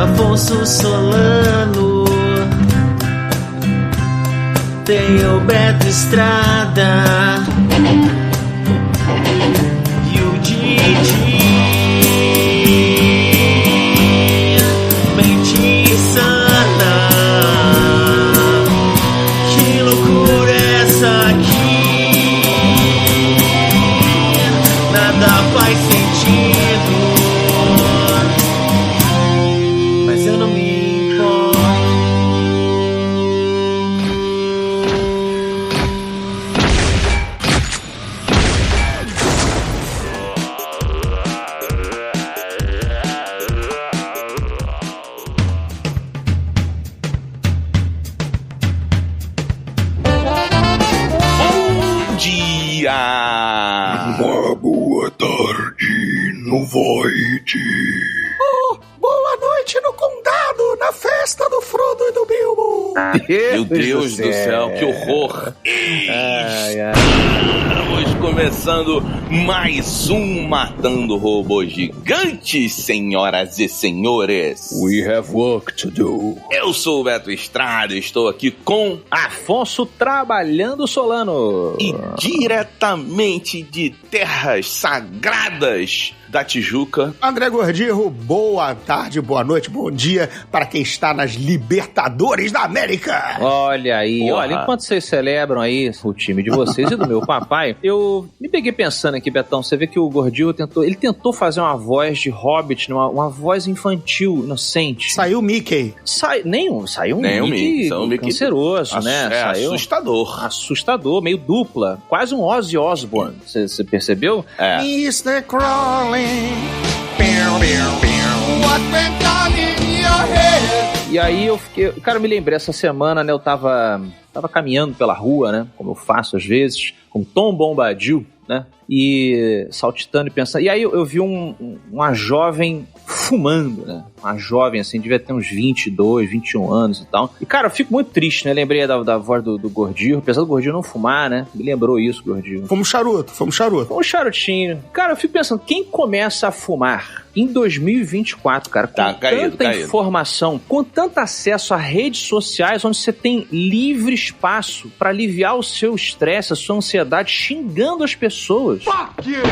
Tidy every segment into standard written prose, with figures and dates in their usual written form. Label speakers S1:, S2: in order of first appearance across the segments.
S1: Afonso Solano, tem o Beto Estrada e o Didi. Mente insana, que loucura é essa aqui? Nada faz sentido, mas eu não me importo.
S2: Uma boa tarde no Void.
S3: Oh, boa noite no condado, na festa do Frodo e do Bilbo.
S4: Meu Deus do céu, que horror. Estamos começando mais um Matando Robôs Gigantes, senhoras e senhores.
S2: We have work to do.
S4: Eu sou o Beto Estrada, estou aqui com
S5: Afonso Trabalhando Solano.
S4: E diretamente de terras sagradas da Tijuca,
S3: André Gordillo, boa tarde, boa noite, bom dia para quem está nas Libertadores da América.
S5: Olha aí,
S4: Porra.
S5: olha, enquanto vocês celebram aí o time de vocês e do meu papai, eu me peguei pensando aqui, Betão, você vê que o Gordillo tentou fazer uma voz de Hobbit, uma voz infantil, inocente.
S3: Saiu o Mickey.
S5: Saiu um
S4: Mickey
S5: canceroso, né? Saiu
S4: assustador,
S5: meio dupla, quase um Ozzy Osbourne, você percebeu?
S4: É.
S3: Mr. Crawling.
S2: What went on in your head?
S5: E aí eu me lembrei, essa semana, né, eu tava caminhando pela rua, né, como eu faço às vezes, com Tom Bombadil, né, e saltitando e pensando, e aí eu vi uma jovem fumando, né, uma jovem assim, devia ter uns 22, 21 anos e tal, e cara, eu fico muito triste, né, lembrei da voz do Gordillo, apesar do Gordillo não fumar, né, me lembrou isso, Gordillo.
S3: Fomos charuto.
S5: Um charutinho. Cara, eu fico pensando, quem começa a fumar em 2024, cara, com tanta informação, com tanto acesso a redes sociais, onde você tem livre espaço pra aliviar o seu estresse, a sua ansiedade, xingando as pessoas.
S2: Fuck you!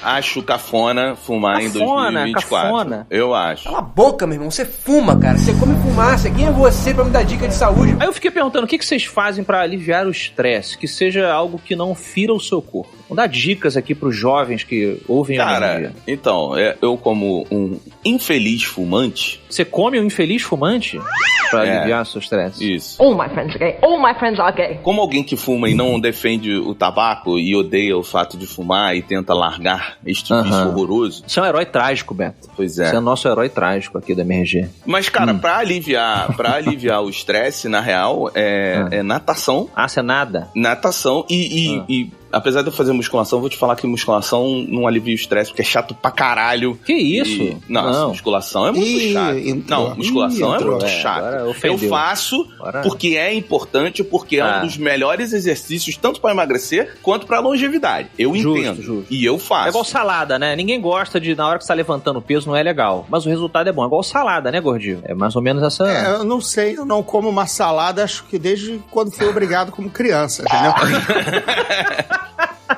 S4: Acho cafona fumar em 2024.
S5: Cafona.
S4: Eu acho.
S6: Cala a boca, meu irmão. Você fuma, cara. Você come fumaça. Quem é você pra me dar dica de saúde?
S5: Aí eu fiquei perguntando, o que vocês fazem pra aliviar o estresse? Que seja algo que não fira o seu corpo. Vamos dar dicas aqui pros jovens que ouvem a
S4: Cara, então, eu como um infeliz fumante...
S5: Você come um infeliz fumante pra aliviar o seu estresse?
S4: Isso.
S7: All my friends are gay. All my friends are gay.
S4: Como alguém que fuma e não defende o tabaco e odeia o fato de fumar e tenta largar este vício horroroso...
S5: Você é um herói trágico, Beto.
S4: Pois é.
S5: Você é o nosso herói trágico aqui da MRG.
S4: Mas, cara, pra aliviar o estresse, na real, é natação.
S5: Ah, você nada?
S4: Natação e apesar de eu fazer musculação, vou te falar que musculação não alivia o estresse, porque é chato pra caralho.
S5: Que isso?
S4: Não. Musculação é muito chato. Musculação é muito chato. Eu faço porque é importante, porque é um dos melhores exercícios, tanto pra emagrecer, quanto pra longevidade. Eu entendo. Justo. E eu faço.
S5: É igual salada, né? Ninguém gosta de, na hora que você tá levantando peso, não é legal. Mas o resultado é bom. É igual salada, né, Gordinho? É mais ou menos essa...
S3: Eu não sei, eu não como uma salada, acho que desde quando fui obrigado como criança, entendeu?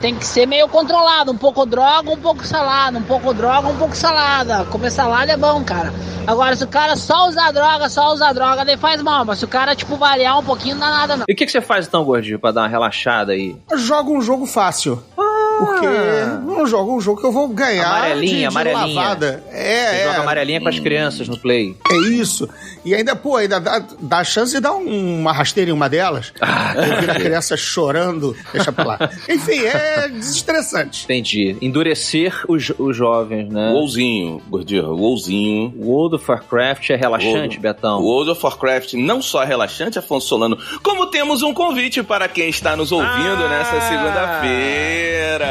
S7: Tem que ser meio controlado, um pouco droga, um pouco salada, um pouco droga, um pouco salada. Comer salada é bom, cara. Agora, se o cara só usa droga, daí faz mal. Mas se o cara, variar um pouquinho, não dá nada, não.
S5: E o que você faz então, Gordinho, pra dar uma relaxada aí?
S3: Eu jogo um jogo fácil. Porque não jogo um jogo que eu vou ganhar
S5: amarelinha.
S3: lavada.
S5: Você joga amarelinha com as crianças no Play.
S3: É isso. E ainda dá a chance de dar uma rasteira em uma delas. Ouvir a criança chorando, deixa pra lá. Enfim, é desestressante.
S5: Entendi. Endurecer os jovens, né?
S4: WoWzinho, Gordinho, WoWzinho.
S5: World of Warcraft é relaxante, Betão?
S4: World of Warcraft não só é relaxante, Afonso Solano, como temos um convite para quem está nos ouvindo nessa segunda-feira.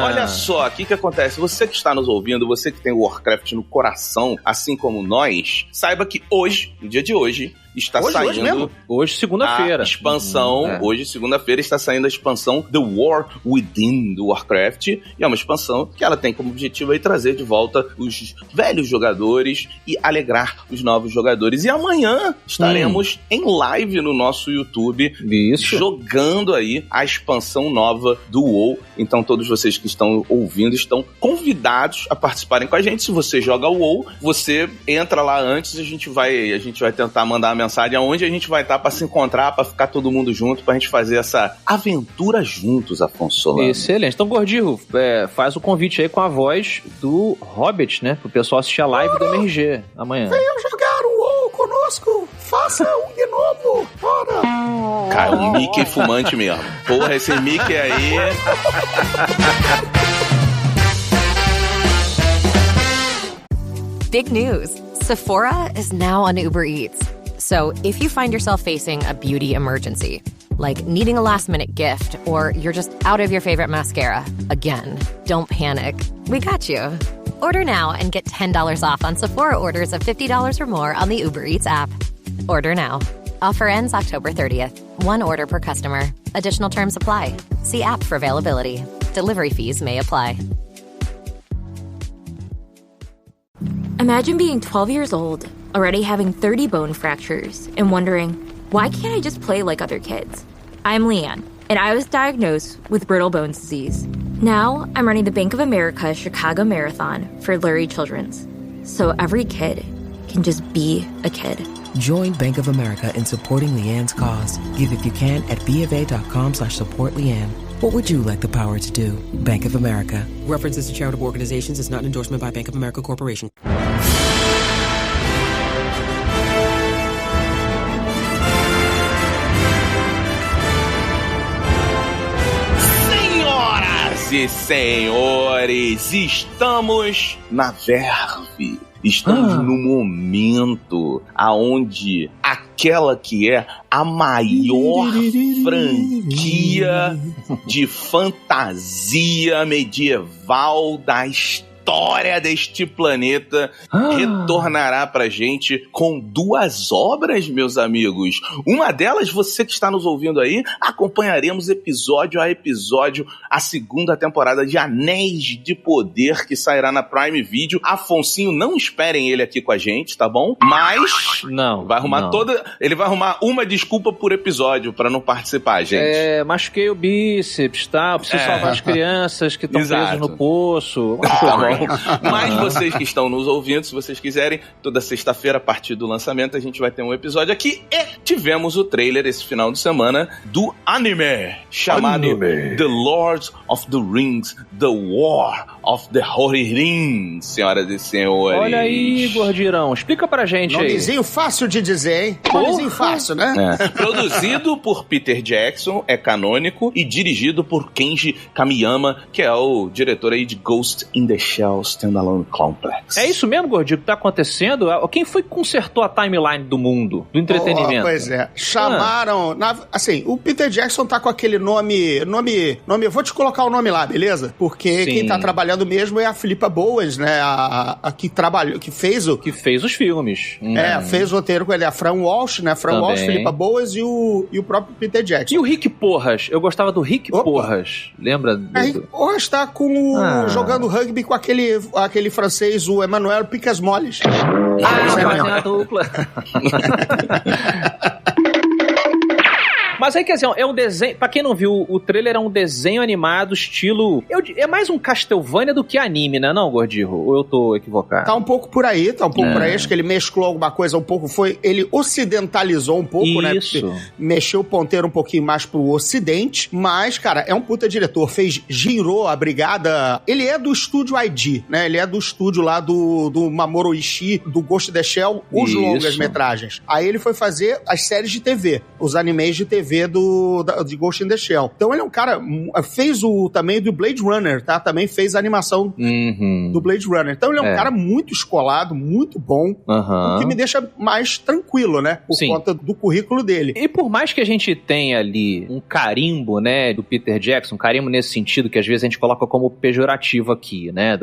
S4: Olha só, o que acontece? Você que está nos ouvindo, você que tem o Warcraft no coração, assim como nós, saiba que hoje, no dia de hoje, está saindo...
S3: Hoje mesmo?
S5: Hoje, segunda-feira.
S4: A expansão, hoje, segunda-feira, está saindo a expansão The War Within do Warcraft, e é uma expansão que ela tem como objetivo aí trazer de volta os velhos jogadores e alegrar os novos jogadores. E amanhã estaremos em live no nosso YouTube, jogando aí a expansão nova do WoW. Então todos vocês que estão ouvindo estão convidados a participarem com a gente. Se você joga o WoW, você entra lá antes, a gente vai tentar mandar uma mensagem aonde a gente vai estar para se encontrar, para ficar todo mundo junto, pra gente fazer essa aventura juntos, Afonso Solano.
S5: Excelente. Então, Gordinho, faz o convite aí com a voz do Hobbit, né? Pro pessoal assistir a live do MRG amanhã.
S3: Venham jogar o WoW conosco! Faça um de novo! Bora!
S4: Cara, um Mickey fumante mesmo. Porra, esse Mickey aí...
S8: Big news. Sephora is now on Uber Eats. So if you find yourself facing a beauty emergency, like needing a last-minute gift, or you're just out of your favorite mascara, again, don't panic. We got you. Order now and get $10 off on Sephora orders of $50 or more on the Uber Eats app. Order now. Offer ends October 30th. One order per customer. Additional terms apply. See app for availability. Delivery fees may apply.
S9: Imagine being 12 years old, already having 30 bone fractures, and wondering, why can't I just play like other kids? I'm Leanne, and I was diagnosed with brittle bones disease. Now, I'm running the Bank of America Chicago Marathon for Lurie Children's, so every kid can just be a kid.
S10: Join Bank of America in supporting Leanne's cause. Give if you can at BofA.com/supportLeanne. What would you like the power to do? Bank of America. References to charitable organizations is not an endorsement by Bank of America Corporation.
S4: Senhoras e senhores, estamos na verve. Estamos no momento aonde aquela que é a maior franquia de fantasia medieval da história deste planeta retornará pra gente com 2 obras, meus amigos. Uma delas, você que está nos ouvindo aí, acompanharemos episódio a episódio a 2ª temporada de Anéis de Poder, que sairá na Prime Video. Afonsinho, não esperem ele aqui com a gente, tá bom? Mas vai arrumar ele vai arrumar uma desculpa por episódio pra não participar, gente.
S5: Machuquei o bíceps, tá? Eu preciso salvar as crianças que estão presas no poço.
S4: Mas vocês que estão nos ouvindo, se vocês quiserem, toda sexta-feira, a partir do lançamento, a gente vai ter um episódio aqui. E tivemos o trailer esse final de semana do anime chamado The Lord of the Rings, The War of the Holy Rings, senhoras e senhores.
S5: Olha aí, Gordirão, explica pra gente aí.
S3: Nomezinho fácil de dizer, hein? Nomezinho fácil, né?
S4: Produzido por Peter Jackson, é canônico, e dirigido por Kenji Kamiyama, que é o diretor aí de Ghost in the Shell Standalone Complex.
S5: É isso mesmo, Gordinho, que tá acontecendo? Quem foi que consertou a timeline do mundo, do entretenimento?
S3: Pois é. Chamaram... assim, o Peter Jackson tá com aquele nome... Eu vou te colocar o nome lá, beleza? Porque quem tá trabalhando mesmo é a Philippa Boas, né? A que trabalhou, que fez
S5: os filmes.
S3: Fez o roteiro com ele. A Fran Walsh, né? Fran Walsh, Philippa Boas e o próprio Peter Jackson.
S5: E o Rick Porras? Eu gostava do Rick Porras. Lembra?
S3: Rick Porras tá jogando rugby com aquele francês, o Emmanuel Picasmoles.
S5: A dupla. Mas aí, quer dizer, é um desenho... Pra quem não viu, o trailer é um desenho animado, estilo... É mais um Castlevania do que anime, né, não, Gordirro? Ou eu tô equivocado?
S3: Tá um pouco por aí, Acho que ele mesclou alguma coisa um pouco, ele ocidentalizou um pouco, né? Mexeu o ponteiro um pouquinho mais pro ocidente, mas, cara, é um puta diretor. Fez Jinro, a Brigada... Ele é do estúdio ID, né? Ele é do estúdio lá do Mamoru Ishii, do Ghost in the Shell, os longas-metragens. Aí ele foi fazer as séries de TV, os animes de TV. TV de Ghost in the Shell. Então ele é um cara, fez também do Blade Runner, tá? Também fez a animação do Blade Runner. Então ele é um cara muito escolado, muito bom, o que me deixa mais tranquilo, né? Por conta do currículo dele.
S5: E por mais que a gente tenha ali um carimbo, né, do Peter Jackson, um carimbo nesse sentido que às vezes a gente coloca como pejorativo aqui, né?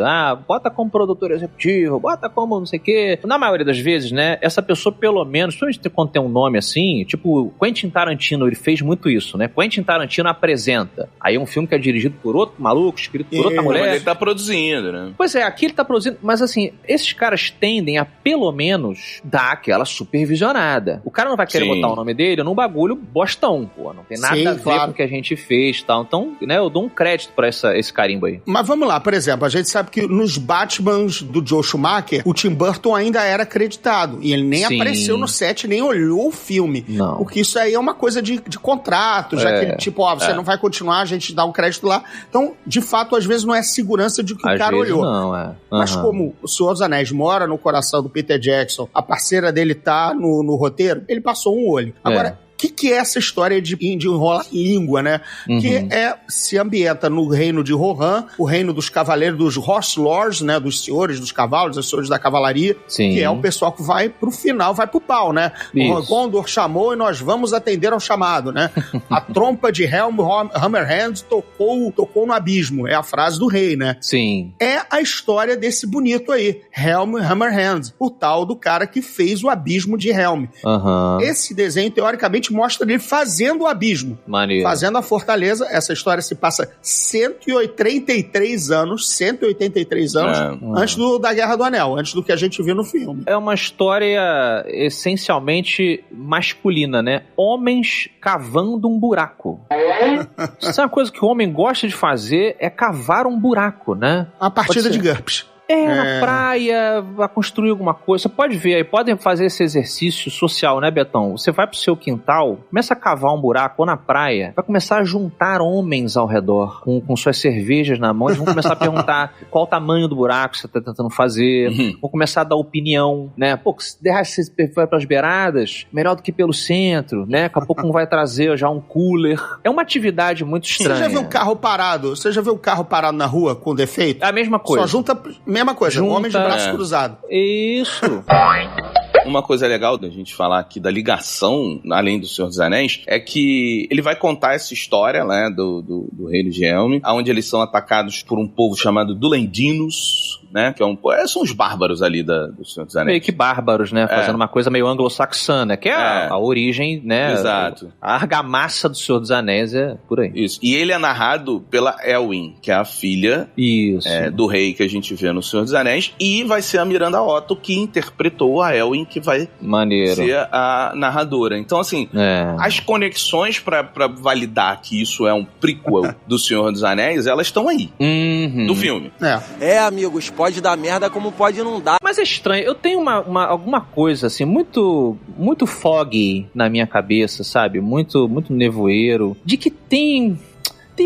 S5: Bota como produtor executivo, bota como não sei o quê. Na maioria das vezes, né, essa pessoa pelo menos, principalmente quando tem um nome assim, tipo, Quentin Tarantino, ele fez muito isso, né? Quentin Tarantino apresenta. Aí é um filme que é dirigido por outro maluco, escrito por outra mulher.
S4: Mas ele tá produzindo, né?
S5: Pois é, aqui ele tá produzindo, mas assim, esses caras tendem a pelo menos dar aquela supervisionada. O cara não vai querer botar o nome dele num bagulho bostão, pô. Não tem nada a ver com o que a gente fez e tal. Então, né, eu dou um crédito pra esse carimbo aí.
S3: Mas vamos lá, por exemplo, a gente sabe que nos Batmans do Joel Schumacher, o Tim Burton ainda era acreditado. E ele nem apareceu no set, nem olhou o filme.
S5: Não.
S3: Porque isso aí é uma coisa de contrato, já que ele, tipo, você não vai continuar, a gente dá um crédito lá. Então, de fato, às vezes não é segurança de que o cara olhou.
S5: Não,
S3: Mas como o Senhor dos Anéis mora no coração do Peter Jackson, a parceira dele tá no roteiro, ele passou um olho. Agora, o que é essa história de enrolar língua, né? Que se ambienta no reino de Rohan, o reino dos cavaleiros, dos Horse Lords, né? Dos senhores dos cavalos, dos senhores da cavalaria, que é o pessoal que vai pro final, vai pro pau, né? O Gondor chamou e nós vamos atender ao chamado, né? A trompa de Helm Hammerhand tocou no abismo, é a frase do rei, né?
S5: Sim.
S3: É a história desse bonito aí, Helm Hammerhand, o tal do cara que fez o abismo de Helm. Esse desenho, teoricamente, mostra ele fazendo o abismo.
S5: Maneiro.
S3: Fazendo a fortaleza. Essa história se passa 183 anos antes da Guerra do Anel, antes do que a gente viu no filme.
S5: É uma história essencialmente masculina, né? Homens cavando um buraco. Isso é uma coisa que o homem gosta de fazer, é cavar um buraco, né?
S3: A partida de GURPS.
S5: Na praia, vai construir alguma coisa. Você pode ver aí, podem fazer esse exercício social, né, Betão? Você vai pro seu quintal, começa a cavar um buraco ou na praia, vai começar a juntar homens ao redor, com suas cervejas na mão, eles vão começar a perguntar qual o tamanho do buraco que você tá tentando fazer, vão começar a dar opinião, né? Pô, se derrar esse vai pras beiradas, melhor do que pelo centro, né? Daqui a pouco um vai trazer já um cooler. É uma atividade muito estranha.
S3: Você já viu carro parado? Você já viu carro parado na rua com defeito?
S5: É a mesma coisa.
S3: Só junta... Mesma coisa, homens de braço cruzado.
S5: Isso.
S4: Uma coisa legal da gente falar aqui da ligação, além do Senhor dos Anéis, é que ele vai contar essa história, né, do reino de Helm, onde eles são atacados por um povo chamado Dulendinos, né, que são os bárbaros ali do Senhor dos Anéis.
S5: Meio que bárbaros, né, fazendo uma coisa meio anglo-saxana, que é a origem, né.
S4: Exato.
S5: A argamassa do Senhor dos Anéis é por aí.
S4: Isso. E ele é narrado pela Elwin, que é a filha do rei que a gente vê no Senhor dos Anéis, e vai ser a Miranda Otto que interpretou a Elwin, que vai ser a narradora. Então, assim, as conexões pra validar que isso é um prequel do Senhor dos Anéis, elas estão aí, do filme.
S6: Amigos, pode dar merda como pode não dar.
S5: Mas é estranho, eu tenho alguma coisa, assim, muito, muito foggy na minha cabeça, sabe? Muito, muito nevoeiro, de que tem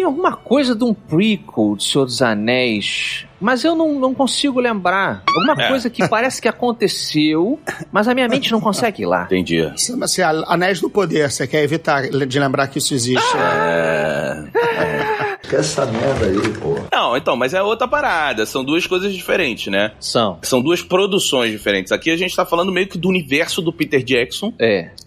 S5: alguma coisa de um prequel do Senhor dos Anéis, mas eu não consigo lembrar. Alguma coisa que parece que aconteceu, mas a minha mente não consegue ir lá.
S4: Entendi.
S3: Mas Anéis do Poder, você quer evitar de lembrar que isso existe?
S2: Que essa merda aí, pô.
S4: Não, então, mas é outra parada. São duas coisas diferentes, né?
S5: São
S4: duas produções diferentes. Aqui a gente tá falando meio que do universo do Peter Jackson.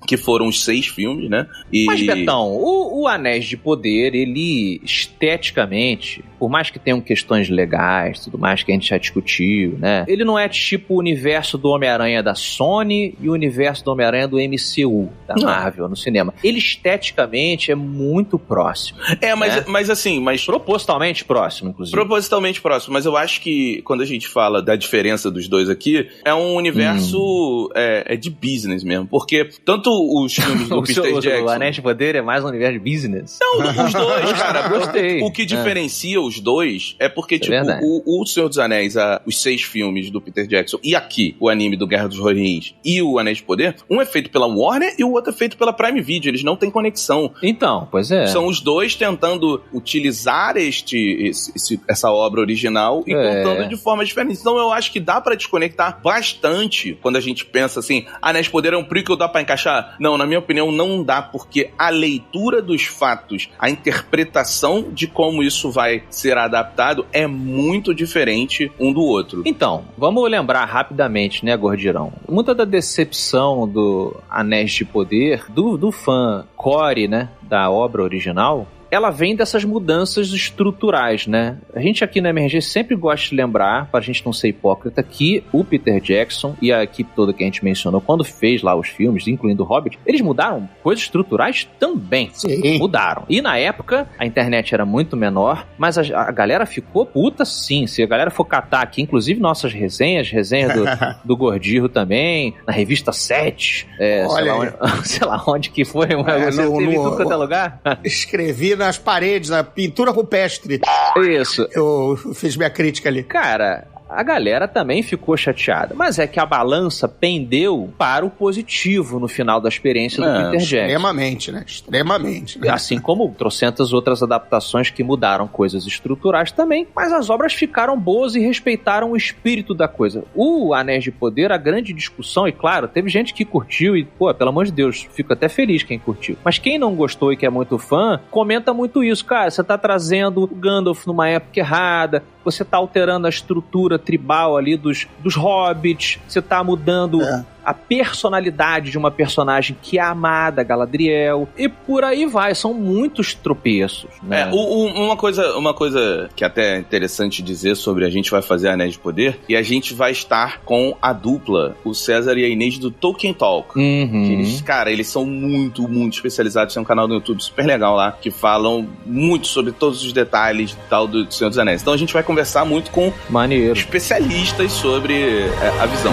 S4: Que foram os 6 filmes, né?
S5: Mas, Betão, o Anéis de Poder, ele esteticamente, por mais que tenham questões legais, tudo mais que a gente já discutiu, né? Ele não é tipo o universo do Homem-Aranha da Sony e o universo do Homem-Aranha do MCU, da Marvel, no cinema. Ele esteticamente é muito próximo.
S4: Mas assim,
S5: propositalmente próximo, inclusive.
S4: Propositalmente próximo, mas eu acho que quando a gente fala da diferença dos dois aqui, é um universo de business mesmo, porque tanto os filmes do Peter Jackson...
S5: O Anéis de Poder é mais um universo de business?
S4: Não, os dois, cara.
S5: Gostei.
S4: O que diferencia os dois é porque, tipo, o Senhor dos Anéis, os 6 filmes do Peter Jackson, e aqui, o anime do Guerra dos Rins e o Anéis de Poder, um é feito pela Warner e o outro é feito pela Prime Video, eles não têm conexão.
S5: Então, pois é.
S4: São os dois tentando utilizar essa obra original e contando de forma diferente. Então eu acho que dá pra desconectar bastante quando a gente pensa assim, Anéis de Poder é um prequel, dá pra encaixar? dá. Não, na minha opinião, não dá, porque a leitura dos fatos, a interpretação de como isso vai ser adaptado é muito diferente um do outro.
S5: Então, vamos lembrar rapidamente, né, Gordirão? Muita da decepção do Anéis de Poder, do fã core, né, da obra original, ela vem dessas mudanças estruturais, né? A gente aqui na MRG sempre gosta de lembrar, pra gente não ser hipócrita, que o Peter Jackson e a equipe toda que a gente mencionou, quando fez lá os filmes, incluindo o Hobbit, eles mudaram coisas estruturais também.
S3: Sim.
S5: Mudaram. E na época, a internet era muito menor, mas a galera ficou puta sim. Se a galera for catar aqui, inclusive nossas resenhas do Gordirro também, na revista 7, sei lá onde que foi, mas você teve em tudo quanto é lugar.
S3: Escrevi nas paredes, na pintura rupestre.
S5: Isso.
S3: Eu fiz minha crítica ali.
S5: Cara, a galera também ficou chateada. Mas é que a balança pendeu para o positivo no final da experiência do Peter Jackson.
S3: Extremamente, né? Extremamente. Né?
S5: Assim como trocentas outras adaptações que mudaram coisas estruturais também, mas as obras ficaram boas e respeitaram o espírito da coisa. O Anéis de Poder, a grande discussão, e claro, teve gente que curtiu e, pô, pelo amor de Deus, fico até feliz quem curtiu. Mas quem não gostou e que é muito fã, comenta muito isso. Cara, você tá trazendo o Gandalf numa época errada, você tá alterando a estrutura tribal ali dos hobbits, você tá mudando a personalidade de uma personagem que é amada, Galadriel, e por aí vai, são muitos tropeços, né?
S4: Uma coisa que até é interessante dizer sobre a gente vai fazer Anéis de Poder, e a gente vai estar com a dupla, o César e a Inês do Tolkien Talk. Eles são muito, muito especializados, tem um canal no YouTube super legal lá, que falam muito sobre todos os detalhes tal do Senhor dos Anéis. Então a gente vai conversar muito com especialistas sobre a visão.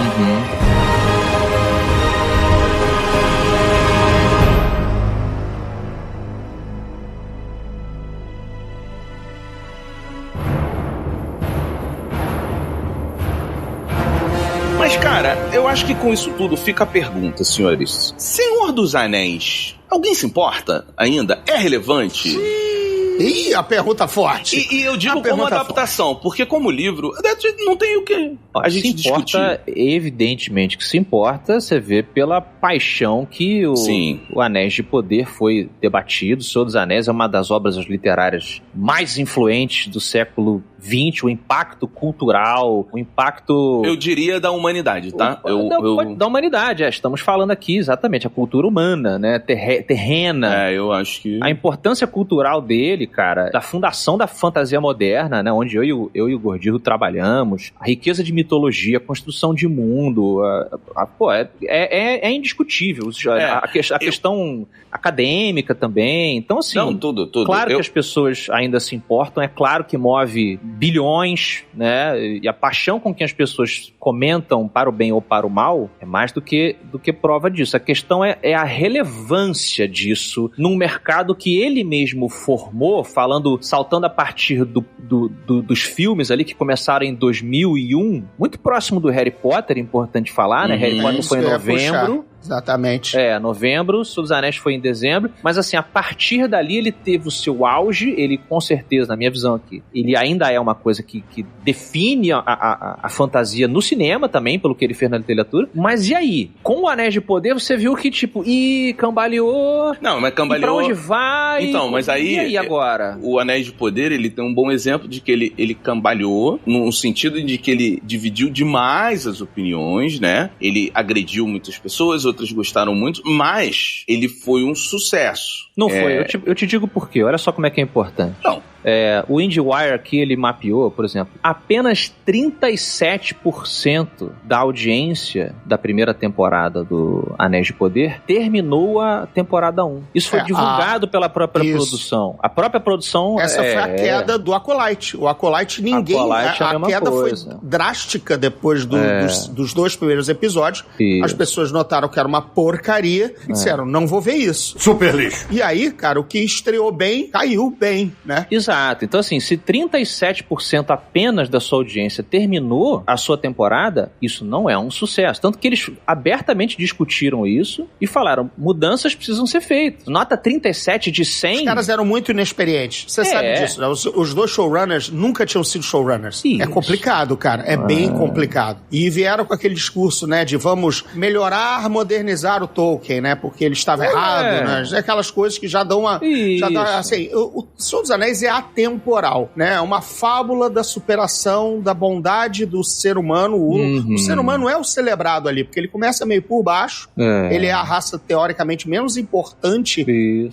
S4: Mas, cara, eu acho que com isso tudo fica a pergunta, senhores. Senhor dos Anéis, alguém se importa ainda? É relevante?
S3: Ih, a pergunta forte.
S4: E eu digo como adaptação, porque como livro, não tem o que a gente discutir.
S5: Evidentemente que se importa, você vê pela paixão que o Anéis de Poder foi debatido. O Senhor dos Anéis é uma das obras literárias mais influentes do século XX, o impacto cultural, o impacto...
S4: Eu diria da humanidade, tá?
S5: Da humanidade, estamos falando aqui exatamente, a cultura humana, né, terrena.
S4: Eu acho que...
S5: A importância cultural dele, cara, da fundação da fantasia moderna, né, onde eu e o Gordirro trabalhamos, a riqueza de mitologia, a construção de mundo, é indiscutível. A questão acadêmica também, então assim...
S4: Não, tudo.
S5: Claro que as pessoas ainda se importam, é claro que move bilhões, né? E a paixão com que as pessoas comentam para o bem ou para o mal é mais do que prova disso. A questão é a relevância disso num mercado que ele mesmo formou, saltando a partir dos filmes ali que começaram em 2001, muito próximo do Harry Potter, importante falar, né? Harry Potter foi em novembro.
S3: Exatamente.
S5: Novembro, Senhor dos Anéis foi em dezembro, mas assim, a partir dali ele teve o seu auge, ele com certeza, na minha visão aqui, ele ainda é uma coisa que define a fantasia no cinema também, pelo que ele fez na literatura, mas e aí? Com o Anéis de Poder você viu que tipo, cambaleou...
S4: Não, mas cambaleou...
S5: E pra onde vai?
S4: Então, mas aí...
S5: E aí agora?
S4: O Anéis de Poder, ele tem um bom exemplo de que ele cambaleou, no sentido de que ele dividiu demais as opiniões, né? Ele agrediu muitas pessoas, outras gostaram muito, mas ele foi um sucesso.
S5: Não foi, eu te digo por quê, olha só como é que é importante.
S4: Não.
S5: O IndieWire aqui, ele mapeou, por exemplo, apenas 37% da audiência da primeira temporada do Anéis de Poder terminou a temporada 1. Isso foi divulgado pela própria produção. A própria produção...
S3: Essa foi a queda do Acolyte. O Acolyte, ninguém...
S5: Acolyte
S3: a queda coisa. Foi drástica depois dos 2 primeiros episódios. Isso. As pessoas notaram que era uma porcaria e disseram, não vou ver isso.
S2: Super lixo.
S3: E aí, cara, o que estreou bem, caiu bem, né?
S5: Exato. Exato. Então, assim, se 37% apenas da sua audiência terminou a sua temporada, isso não é um sucesso. Tanto que eles abertamente discutiram isso e falaram, mudanças precisam ser feitas. Nota 37 de 100...
S3: Os caras eram muito inexperientes. Você sabe disso, né? Os dois showrunners nunca tinham sido showrunners. Isso. É complicado, cara. É bem complicado. E vieram com aquele discurso, né, de vamos melhorar, modernizar o Tolkien, né, porque ele estava errado, né? Aquelas coisas que já dão uma... Já dá, assim, o Senhor dos Anéis é atemporal, né? É uma fábula da superação da bondade do ser humano. O ser humano é o celebrado ali, porque ele começa meio por baixo, ele é a raça teoricamente menos importante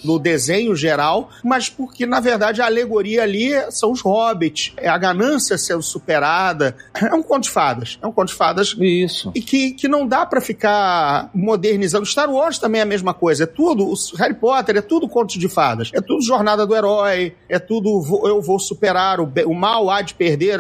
S3: no desenho geral, mas porque, na verdade, a alegoria ali são os hobbits, é a ganância sendo superada. É um conto de fadas. É um conto de fadas.
S5: Isso.
S3: E que não dá pra ficar modernizando. Star Wars também é a mesma coisa. É tudo, Harry Potter é tudo conto de fadas. É tudo jornada do herói, é tudo eu vou superar, o mal há de perder,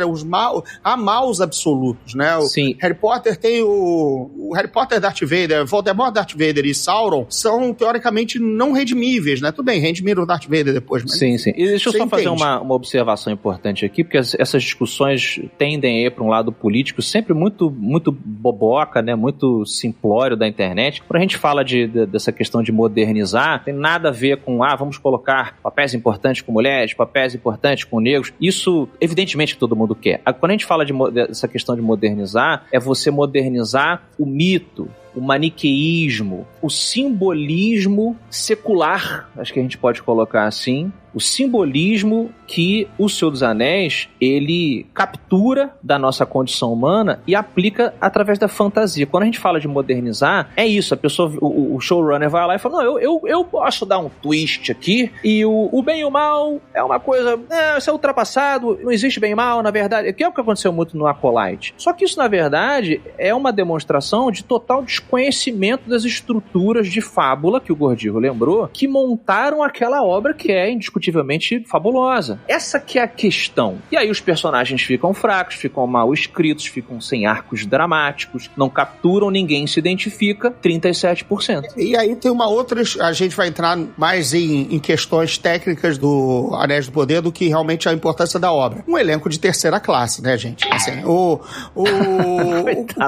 S3: há maus absolutos, né?
S5: Sim.
S3: Harry Potter tem o Harry Potter Darth Vader, Voldemort Darth Vader e Sauron são teoricamente não redimíveis, né? Tudo bem, redimiram o Darth Vader depois. Mas
S5: sim. E deixa eu só fazer uma observação importante aqui, porque essas discussões tendem a ir para um lado político sempre muito boboca, né? Muito simplório da internet. Quando a gente fala dessa questão de modernizar, tem nada a ver com, vamos colocar papéis importantes com mulheres, papéis importantes com negros. Isso, evidentemente, que todo mundo quer. Quando a gente fala dessa questão de modernizar, é você modernizar o mito, o maniqueísmo, o simbolismo secular, acho que a gente pode colocar assim, o simbolismo que o Senhor dos Anéis, ele captura da nossa condição humana e aplica através da fantasia. Quando a gente fala de modernizar, é isso, a pessoa, o showrunner vai lá e fala, não, eu posso dar um twist aqui, e o bem e o mal é uma coisa, isso é ultrapassado, não existe bem e mal, na verdade, que é o que aconteceu muito no Acolyte. Só que isso, na verdade, é uma demonstração de total desconhecimento das estruturas de fábula, que o Gordirro lembrou, que montaram aquela obra que é indiscutivelmente fabulosa. Essa que é a questão. E aí os personagens ficam fracos, ficam mal escritos, ficam sem arcos dramáticos, não capturam, ninguém se identifica, 37%.
S3: E aí tem uma outra, a gente vai entrar mais em questões técnicas do Anéis do Poder do que realmente a importância da obra. Um elenco de terceira classe, né, gente? Assim, o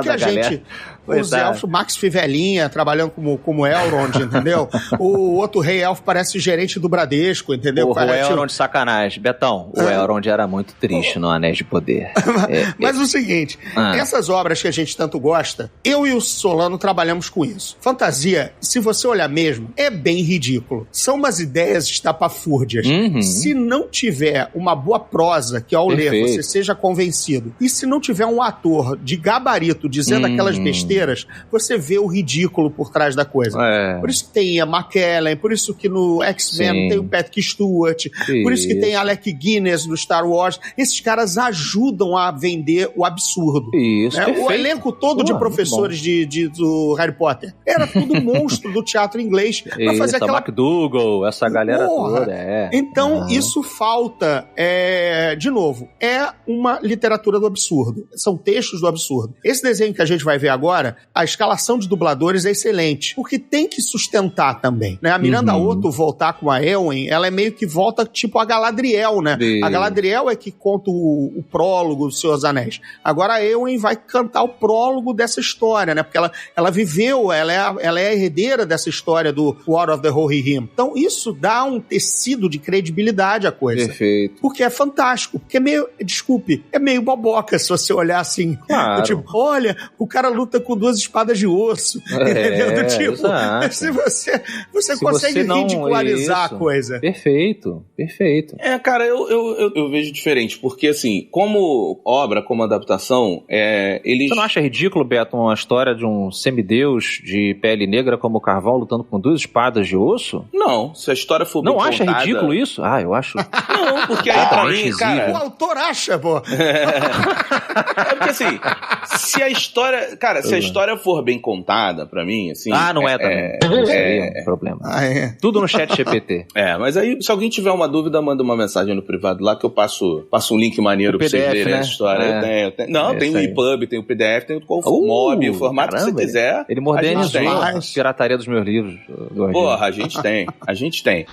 S3: que a gente... Os elfos, Max Fivelinha, trabalhando como Elrond, entendeu? O outro rei elfo parece gerente do Bradesco, entendeu?
S5: O Elrond de sacanagem. Betão, o Elrond era muito triste no Anéis de Poder.
S3: Mas o seguinte, essas obras que a gente tanto gosta, eu e o Solano trabalhamos com isso. Fantasia, se você olhar mesmo, é bem ridículo. São umas ideias estapafúrdias. Se não tiver uma boa prosa que ao ler você seja convencido, e se não tiver um ator de gabarito dizendo aquelas besteiras, você vê o ridículo por trás da coisa. Por isso que tem a McKellen, por isso que no X-Men tem o Patrick Stewart, por isso que tem Alec Guinness no Star Wars. Esses caras ajudam a vender o absurdo. Né? O elenco todo de professores do Harry Potter era tudo monstro do teatro inglês. Pra fazer aquela...
S5: McDougall, essa galera toda.
S3: Então, isso falta, de novo, é uma literatura do absurdo. São textos do absurdo. Esse desenho que a gente vai ver agora, a escalação de dubladores é excelente, porque tem que sustentar também, né? A Miranda Otto voltar com a Eowyn, ela é meio que volta tipo a Galadriel, né? A Galadriel é que conta o prólogo do Senhor dos Anéis. Agora a Eowyn vai cantar o prólogo dessa história, né? Porque ela viveu, ela é a herdeira dessa história do War of the Holy Rim. Então isso dá um tecido de credibilidade à coisa.
S5: Perfeito.
S3: Porque é fantástico. Porque é meio, é meio boboca se você olhar assim.
S5: Claro.
S3: Tipo, olha, o cara luta com 2 espadas de osso, entendeu? Tipo, se você consegue ridicularizar a coisa.
S5: Perfeito.
S4: Cara, eu vejo diferente, porque assim, como obra, como adaptação, eles...
S5: Você não acha ridículo, Beto, uma história de um semideus de pele negra como o Carvão lutando com 2 espadas de osso?
S4: Não, se a história for bem contada...
S5: Não acha ridículo isso? Eu acho...
S4: Não, porque aí pra mim, cara...
S3: O autor acha, pô!
S4: É porque assim, se a história... Cara, se a história for bem contada, pra mim, assim...
S5: não é também. É um problema. Tudo no chat GPT.
S4: Mas aí, se alguém tiver uma dúvida, manda uma mensagem no privado lá que eu passo um link maneiro pra vocês lerem essa história. Tem o EPUB, tem o PDF, tem o MOB, o formato que você quiser.
S5: Ele modernizou a pirataria dos meus livros.
S4: Porra, a gente tem.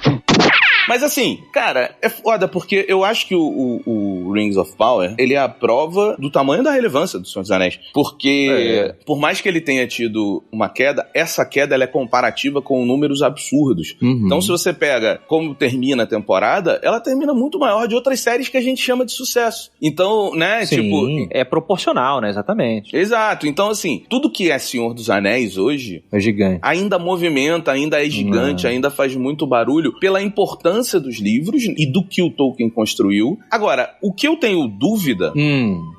S4: Mas assim, cara, é foda, porque eu acho que o Rings of Power, ele é a prova do tamanho da relevância do Senhor dos Anéis. Porque, por mais que ele tenha tido uma queda, essa queda ela é comparativa com números absurdos. Então, se você pega como termina a temporada, ela termina muito maior de outras séries que a gente chama de sucesso. Então, né,
S5: sim, tipo... é proporcional, né, exatamente.
S4: Exato. Então, assim, tudo que é Senhor dos Anéis hoje...
S5: é gigante.
S4: Ainda movimenta, ainda é gigante, ainda faz muito barulho pela importância dos livros e do que o Tolkien construiu. Agora, o que eu tenho dúvida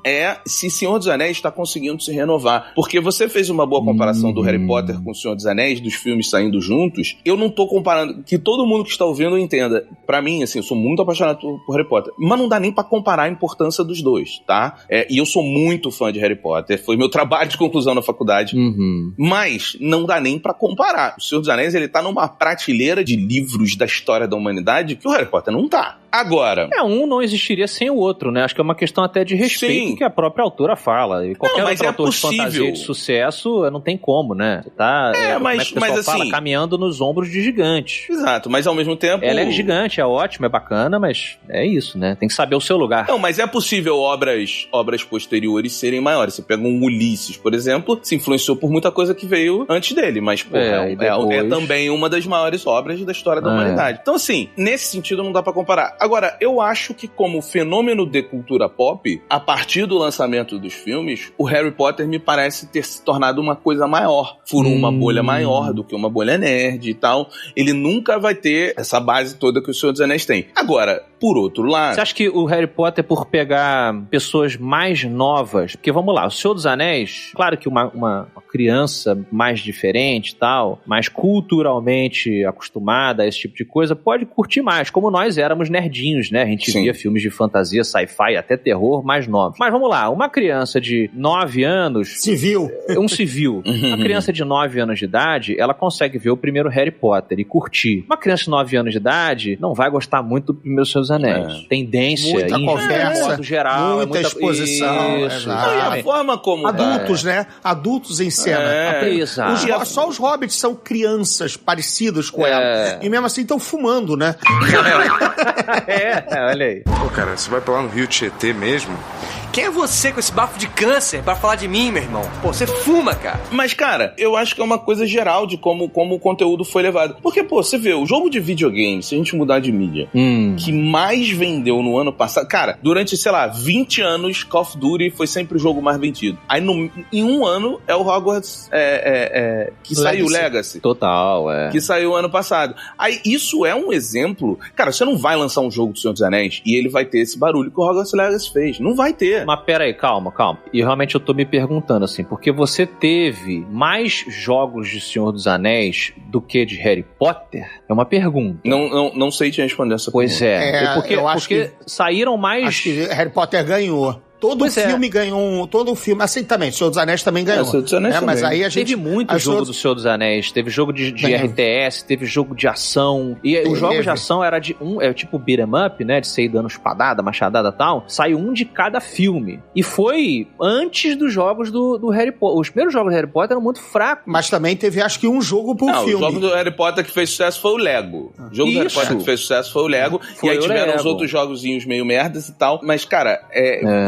S4: é se Senhor dos Anéis está conseguindo se renovar. Porque você fez uma boa comparação do Harry Potter com o Senhor dos Anéis, dos filmes saindo juntos. Eu não tô comparando, que todo mundo que está ouvindo entenda. Pra mim, assim, eu sou muito apaixonado por Harry Potter, mas não dá nem pra comparar a importância dos dois, tá? E eu sou muito fã de Harry Potter, foi meu trabalho de conclusão na faculdade. Mas não dá nem pra comparar. O Senhor dos Anéis, ele tá numa prateleira de livros da história da humanidade que o Harry Potter não tá. Agora...
S5: um não existiria sem o outro, né? Acho que é uma questão até de respeito que a própria autora fala. E qualquer outro autor de fantasia de sucesso, não tem como, né? Você tá...
S4: mas
S5: como é que o pessoal
S4: assim...
S5: fala? Caminhando nos ombros de gigantes.
S4: Exato, mas ao mesmo tempo...
S5: Ela é gigante, é ótima, é bacana, mas é isso, né? Tem que saber o seu lugar.
S4: Não, mas é possível obras posteriores serem maiores. Você pega um Ulisses, por exemplo, se influenciou por muita coisa que veio antes dele, mas é também uma das maiores obras da história da humanidade. Então, assim, nesse sentido não dá pra comparar. Agora, eu acho que como fenômeno de cultura pop, a partir do lançamento dos filmes, o Harry Potter me parece ter se tornado uma coisa maior. Furou uma bolha maior do que uma bolha nerd e tal. Ele nunca vai ter essa base toda que o Senhor dos Anéis tem. Agora, por outro lado...
S5: Você acha que o Harry Potter, por pegar pessoas mais novas... Porque, vamos lá, o Senhor dos Anéis... Claro que uma criança mais diferente e tal, mais culturalmente acostumada a esse tipo de coisa, pode curtir mais, como nós éramos nerdinhos, né? A gente via filmes de fantasia, sci-fi, até terror, mais novos. Mas vamos lá, uma criança de 9 anos...
S3: Civil.
S5: Um civil. Uma criança de 9 anos de idade, ela consegue ver o primeiro Harry Potter e curtir. Uma criança de 9 anos de idade não vai gostar muito do primeiro Senhor dos Anéis. Tendência.
S3: Muita conversa.
S5: Modo geral.
S3: Muita exposição.
S5: Isso.
S4: E a forma como...
S3: Adultos, né? Adultos em cena.
S5: Exato.
S3: Só os hobbits são crianças parecidas com ela. E mesmo assim estão fumando, né?
S5: Olha aí.
S11: Pô, cara, você vai pra lá no Rio Tietê mesmo?
S6: Quem é você com esse bafo de câncer pra falar de mim, meu irmão? Pô, você fuma, cara.
S4: Mas, cara, eu acho que é uma coisa geral de como o conteúdo foi levado. Porque, pô, você vê, o jogo de videogame, se a gente mudar de mídia, que mais vendeu no ano passado... Cara, durante, sei lá, 20 anos, Call of Duty foi sempre o jogo mais vendido. Aí, em um ano, é o Hogwarts que saiu, Legacy.
S5: Total,
S4: Que saiu ano passado. Aí, isso é um exemplo... Cara, você não vai lançar um jogo do Senhor dos Anéis e ele vai ter esse barulho que o Hogwarts Legacy fez. Não vai ter.
S5: Mas pera aí, calma. E realmente eu tô me perguntando, assim, porque você teve mais jogos de Senhor dos Anéis do que de Harry Potter? É uma pergunta.
S4: Não sei te responder essa pergunta.
S5: Pois é. Porque saíram mais...
S3: Acho que Harry Potter ganhou. Todo filme ganhou todo filme, assim também, o Senhor dos Anéis também ganhou.
S4: O Senhor dos Anéis
S3: mas aí a gente...
S5: Teve muito jogo do Senhor dos Anéis, teve jogo de RTS, teve jogo de ação, e os jogos de ação era tipo beat'em up, né, de você ir dando espadada, machadada e tal, saiu um de cada filme, e foi antes dos jogos do Harry Potter. Os primeiros jogos do Harry Potter eram muito fracos.
S3: Mas também teve, acho que, um jogo por filme.
S4: O jogo do Harry Potter que fez sucesso foi o Lego. O jogo do Harry Potter que fez sucesso foi o Lego, e aí tiveram os outros jogozinhos meio merdas e tal, mas, cara,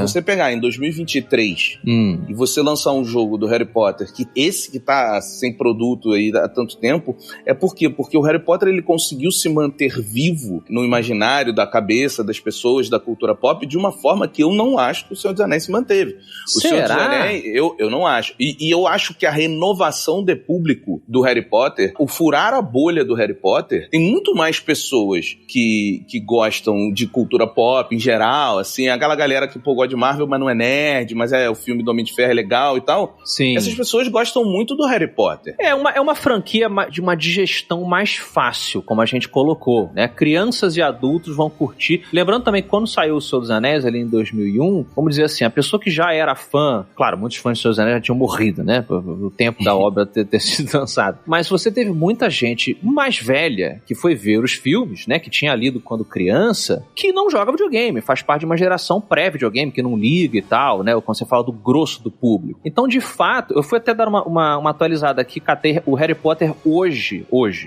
S4: você pegar em 2023 e você lançar um jogo do Harry Potter, que esse que tá sem produto aí há tanto tempo, por quê? Porque o Harry Potter, ele conseguiu se manter vivo no imaginário da cabeça das pessoas, da cultura pop, de uma forma que eu não acho que o Senhor dos Anéis se manteve. O Senhor dos Anéis, eu não acho. E eu acho que a renovação de público do Harry Potter, o furar a bolha do Harry Potter, tem muito mais pessoas que gostam de cultura pop em geral, assim, aquela galera que gosta de Marvel, mas não é nerd, mas o filme do Homem de Ferro é legal e tal.
S5: Sim.
S4: Essas pessoas gostam muito do Harry Potter.
S5: É uma franquia de uma digestão mais fácil, como a gente colocou, né? Crianças e adultos vão curtir. Lembrando também que quando saiu o Senhor dos Anéis, ali em 2001, vamos dizer assim, a pessoa que já era fã, claro, muitos fãs do Senhor dos Anéis já tinham morrido, né? O tempo da obra ter sido lançado. Mas você teve muita gente mais velha que foi ver os filmes, né? Que tinha lido quando criança, que não joga videogame, faz parte de uma geração pré-videogame, que não liga e tal, né? Quando você fala do grosso do público. Então, de fato, eu fui até dar uma atualizada aqui, catei o Harry Potter hoje,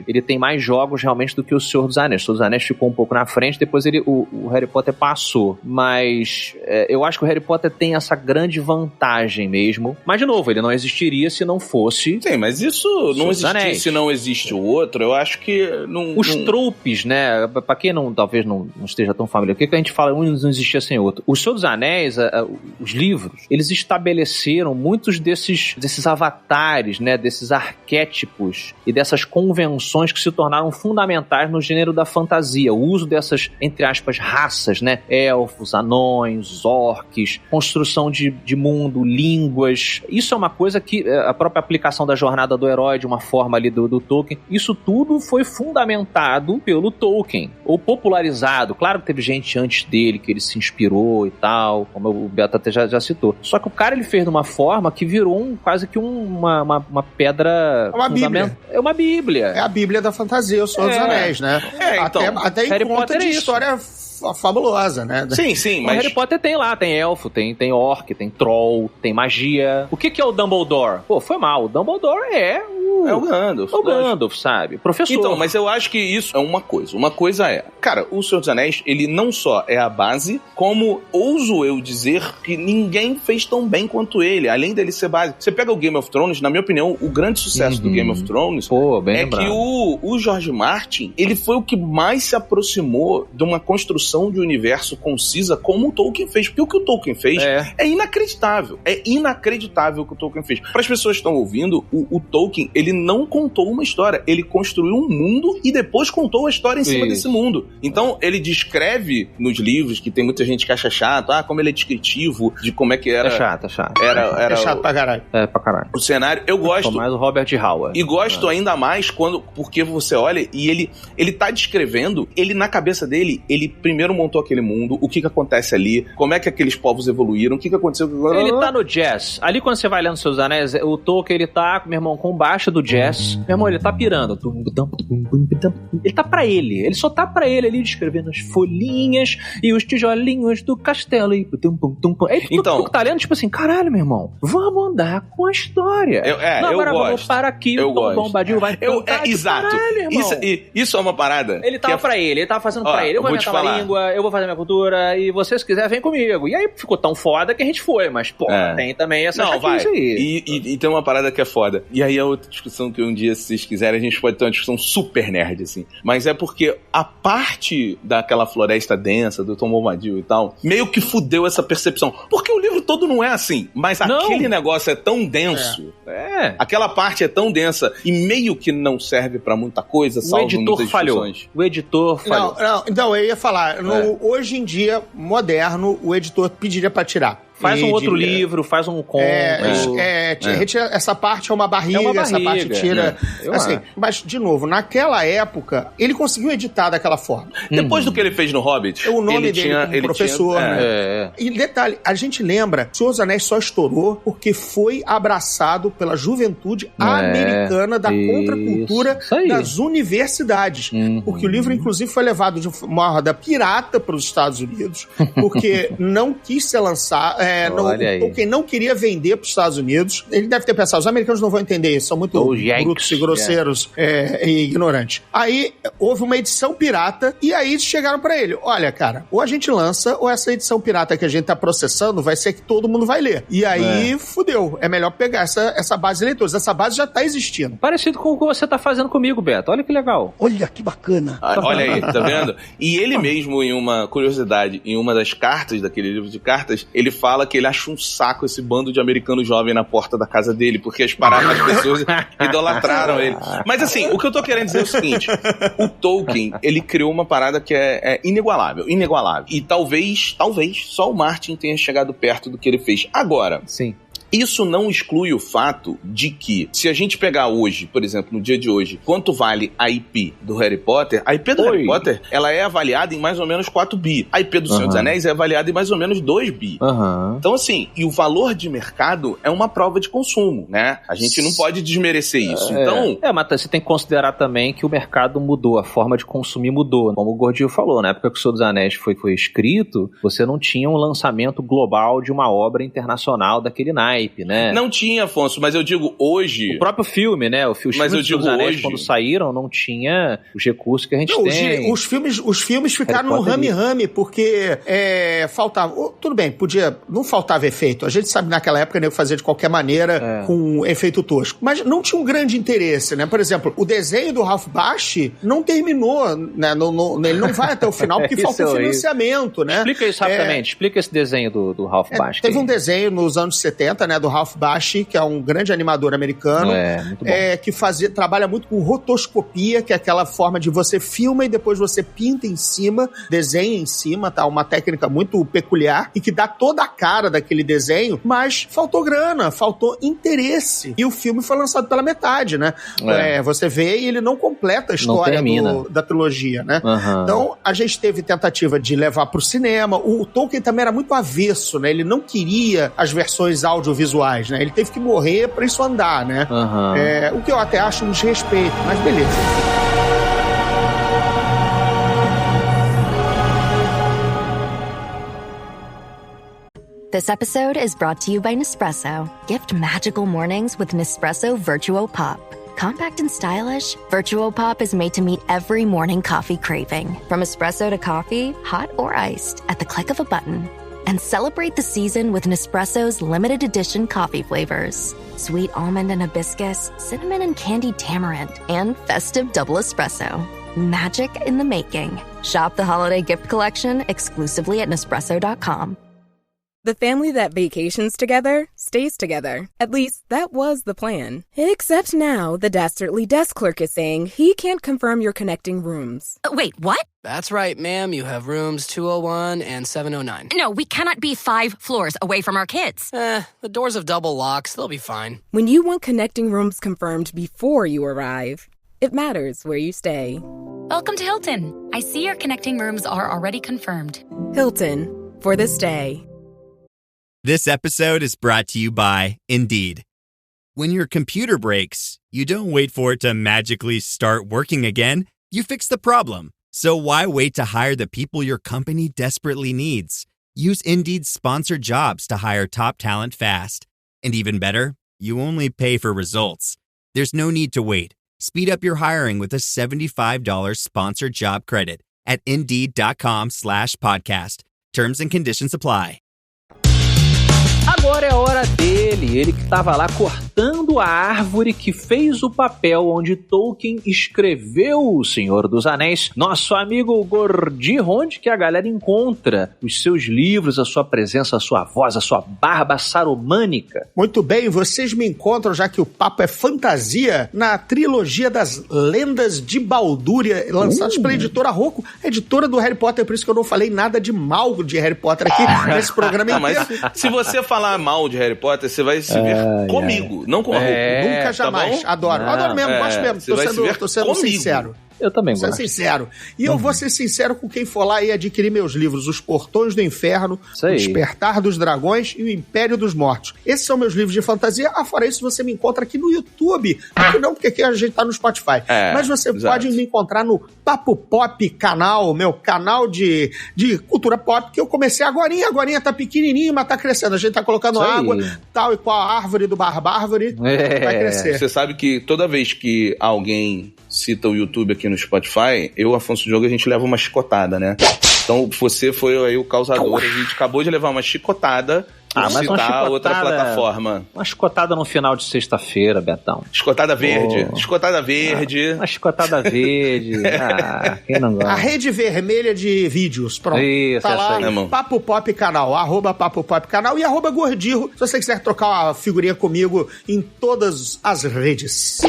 S5: ele tem mais jogos realmente do que o Senhor dos Anéis. O Senhor dos Anéis ficou um pouco na frente, depois o Harry Potter passou. Mas eu acho que o Harry Potter tem essa grande vantagem mesmo. Mas, de novo, ele não existiria se não fosse...
S4: Sim, mas isso não existir se não existe o outro, eu acho que...
S5: Os tropes, né? Pra quem talvez não esteja tão familiar, o que a gente fala, um não existia sem outro. O Senhor dos Anéis, os livros, eles estabeleceram muitos desses avatares, né? Desses arquétipos e dessas convenções que se tornaram fundamentais no gênero da fantasia. O uso dessas, entre aspas, raças, né? Elfos, anões, orques, construção de mundo, línguas. Isso é uma coisa que a própria aplicação da jornada do herói, de uma forma ali do Tolkien, isso tudo foi fundamentado pelo Tolkien, ou popularizado. Claro que teve gente antes dele que ele se inspirou e tal, como o Beto até já citou. Só que o cara ele fez de uma forma que virou quase que uma pedra...
S3: Uma bíblia.
S5: É uma bíblia.
S3: É a bíblia da fantasia, o Senhor dos Anéis, né?
S4: Então,
S3: até em conta de história fabulosa, né?
S4: Sim, mas...
S5: O Harry Potter tem lá, tem elfo, tem orc, tem troll, tem magia. O que é o Dumbledore? Pô, foi mal. O Dumbledore é o
S4: Gandalf.
S5: O Gandalf, sabe? Professor.
S4: Então, mas eu acho que isso é uma coisa. Uma coisa é... Cara, o Senhor dos Anéis, ele não só é a base, como ouso eu dizer que ninguém fez tão bem quanto ele. Além dele ser base. Você pega o Game of Thrones, na minha opinião, o grande sucesso do Game of Thrones
S5: lembrado.
S4: Que o George Martin, ele foi o que mais se aproximou de uma construção de universo concisa como o Tolkien fez. Porque o que o Tolkien fez é inacreditável. É inacreditável o que o Tolkien fez. Para as pessoas que estão ouvindo, o Tolkien, ele não contou uma história. Ele construiu um mundo e depois contou a história em cima desse mundo. Então, ele descreve nos livros, que tem muita gente que acha chato, como ele é descritivo de como é que era...
S5: É chato.
S4: Era
S3: chato pra caralho.
S5: Pra caralho.
S4: O cenário, eu gosto...
S5: Mais o Robert Howard.
S4: E gosto ainda mais porque você olha e ele tá descrevendo, ele na cabeça dele, ele primeiro montou aquele mundo, o que acontece ali, como é que aqueles povos evoluíram, o que aconteceu...
S5: Ele tá no jazz. Ali quando você vai lendo Seus Anéis, o Tolkien, ele tá, meu irmão, com baixo do jazz. Meu irmão, ele tá pirando. Ele tá pra ele. Ele só tá pra ele ali descrevendo as folhinhas e os tijolinhos do castelo. Aí então, tu tá lendo, tipo assim, caralho, meu irmão, vamos andar com a história.
S4: Agora
S5: vamos para aqui, o Tom Bombadil vai cantar.
S4: Exato.
S5: Caralho,
S4: isso é uma parada.
S5: Ele tava pra ele tava fazendo pra ele. Eu vou inventar uma língua, eu vou fazer minha cultura, e você, se quiser, vem comigo. E aí ficou tão foda que a gente foi, mas, pô, tem também essa chatice aí.
S4: E tem uma parada que é foda. E aí é outra discussão que um dia, se vocês quiserem, a gente pode ter uma discussão super nerd, assim. Mas é porque a parte daquela floresta densa, do Tom Bombadil e tal, meio que fudeu essa percepção. Porque o livro todo não é assim, mas aquele negócio é tão denso. Aquela parte é tão densa e meio que não serve pra muita coisa, salvo muitas discussões.
S5: O editor falhou.
S3: Não, eu ia falar, hoje em dia, moderno, o editor pediria pra tirar.
S5: Faz um outro livro, faz um conto.
S3: Retira essa parte, é uma barriga, essa parte tira. Assim, mas, de novo, naquela época, ele conseguiu editar daquela forma.
S4: Depois do que ele fez no Hobbit,
S3: o nome dele como professor, né? E detalhe, a gente lembra, Senhor dos Anéis só estourou porque foi abraçado pela juventude americana da contracultura das universidades. Porque o livro, inclusive, foi levado de uma roda pirata para os Estados Unidos, porque não quis ser lançado. Tolkien não queria vender para os Estados Unidos. Ele deve ter pensado, os americanos não vão entender isso, são muito brutos e grosseiros e ignorantes. Aí houve uma edição pirata e aí chegaram para ele, olha, cara, ou a gente lança ou essa edição pirata que a gente tá processando vai ser que todo mundo vai ler. E aí fudeu. É melhor pegar essa base de leitores. Essa base já tá existindo.
S5: Parecido com o que você tá fazendo comigo, Beto. Olha que legal.
S3: Olha que bacana.
S4: Olha aí, tá vendo? E ele mesmo, em uma curiosidade, em uma das cartas daquele livro de cartas, ele fala que ele acha um saco esse bando de americano jovem na porta da casa dele, porque as pessoas idolatraram ele. Mas assim, o que eu tô querendo dizer é o seguinte, o Tolkien, ele criou uma parada que é inigualável. E talvez só o Martin tenha chegado perto do que ele fez. Agora, Isso não exclui o fato de que, se a gente pegar hoje, por exemplo, no dia de hoje, quanto vale a IP do Harry Potter, a IP do Harry Potter, ela é avaliada em mais ou menos 4 bi. A IP do Senhor dos Anéis é avaliada em mais ou menos 2 bi. Então, assim, e o valor de mercado é uma prova de consumo, né? A gente não pode desmerecer isso. Então...
S5: mas você tem que considerar também que o mercado mudou, a forma de consumir mudou. Como o Gordinho falou, na época que o Senhor dos Anéis foi escrito, você não tinha um lançamento global de uma obra internacional daquele naipe, né?
S4: Não tinha, Afonso, mas eu digo hoje...
S5: O próprio filme, né? Os filmes do Senhor dos Anéis, hoje, quando saíram, não tinha os recursos que a gente tem.
S3: Os filmes ficaram no rame-rame, porque faltava... Tudo bem, não faltava efeito. A gente sabe naquela época, né, fazia de qualquer maneira com efeito tosco. Mas não tinha um grande interesse, né? Por exemplo, o desenho do Ralph Bakshi não terminou, né? Ele não vai até o final porque faltou financiamento, né?
S5: Explica isso rapidamente. Explica esse desenho do Ralph Bakshi.
S3: Teve um desenho nos anos 70, né, do Ralph Bakshi, que é um grande animador americano,
S5: muito bom.
S3: Que trabalha muito com rotoscopia, que é aquela forma de você filma e depois você pinta em cima, desenha em cima, tá? Uma técnica muito peculiar e que dá toda a cara daquele desenho, mas faltou grana, faltou interesse. E o filme foi lançado pela metade, né? Você vê e ele não completa a história da trilogia, né? Então, a gente teve tentativa de levar pro cinema. O Tolkien também era muito avesso, né? Ele não queria as versões audiovisuais, né? Ele teve que morrer pra isso andar, né? O que eu até acho um desrespeito, mas beleza.
S12: This episode is brought to you by Nespresso. Gift magical mornings with Nespresso Virtuo Pop. Compact and stylish, Virtuo Pop is made to meet every morning coffee craving. From espresso to coffee, hot or iced, at the click of a button. And celebrate the season with Nespresso's limited edition coffee flavors. Sweet almond and hibiscus, cinnamon and candied tamarind, and festive double espresso. Magic in the making. Shop the holiday gift collection exclusively at Nespresso.com.
S13: The family that vacations together stays together. At least, that was the plan. Except now, the Dastardly desk clerk is saying he can't confirm your connecting rooms.
S14: Wait, what?
S15: That's right, ma'am. You have rooms 201 and 709.
S14: No, we cannot be 5 floors away from our kids.
S15: The doors have double locks. They'll be fine.
S13: When you want connecting rooms confirmed before you arrive, it matters where you stay.
S14: Welcome to Hilton. I see your connecting rooms are already confirmed.
S13: Hilton, for this day.
S16: This episode is brought to you by Indeed. When your computer breaks, you don't wait for it to magically start working again. You fix the problem. So why wait to hire the people your company desperately needs? Use Indeed's sponsored jobs to hire top talent fast. And even better, you only pay for results. There's no need to wait. Speed up your hiring with a $75 sponsored job credit at Indeed.com/podcast. Terms and conditions apply.
S5: Agora é a hora dele, ele que estava lá cortando a árvore que fez o papel onde Tolkien escreveu O Senhor dos Anéis, nosso amigo Gordinho, onde que a galera encontra os seus livros, a sua presença, a sua voz, a sua barba sarumânica.
S3: Muito bem, vocês me encontram, já que o papo é fantasia, na trilogia das Lendas de Baldúria, lançados pela editora Rocco, editora do Harry Potter, por isso que eu não falei nada de mal de Harry Potter aqui nesse programa inteiro.
S4: Mas se você falar mal de Harry Potter, você vai se ver comigo, não com a Rocco.
S3: Nunca, jamais. Tá adoro. Adoro mesmo, gosto mesmo. Tô sendo sincero.
S5: Eu também gosto.
S3: Ser sincero. E eu vou ser sincero com quem for lá e adquirir meus livros, Os Portões do Inferno, O Despertar dos Dragões e O Império dos Mortos. Esses são meus livros de fantasia. Fora isso, você me encontra aqui no YouTube. Aqui não, porque aqui a gente tá no Spotify. Mas você pode me encontrar no Papo Pop canal, meu canal de cultura pop, que eu comecei agorinha tá pequenininho, mas tá crescendo. A gente tá colocando água, tal e qual a árvore do Barbárvore, vai crescer.
S4: Você sabe que toda vez que alguém cita o YouTube aqui no Spotify, eu, Afonso Diogo, a gente leva uma chicotada, né? Então você foi aí o causador, a gente acabou de levar uma chicotada
S5: mas
S4: citar outra plataforma.
S5: Uma chicotada no final de sexta-feira, Betão.
S4: Chicotada verde. Chicotada verde.
S5: Uma chicotada verde. Quem não gosta?
S3: A rede vermelha de vídeos. Pronto.
S5: Isso,
S3: tá lá,
S5: aí.
S3: Papo Pop canal. @Papo Pop canal e @Gordirro. Se você quiser trocar uma figurinha comigo em todas as redes.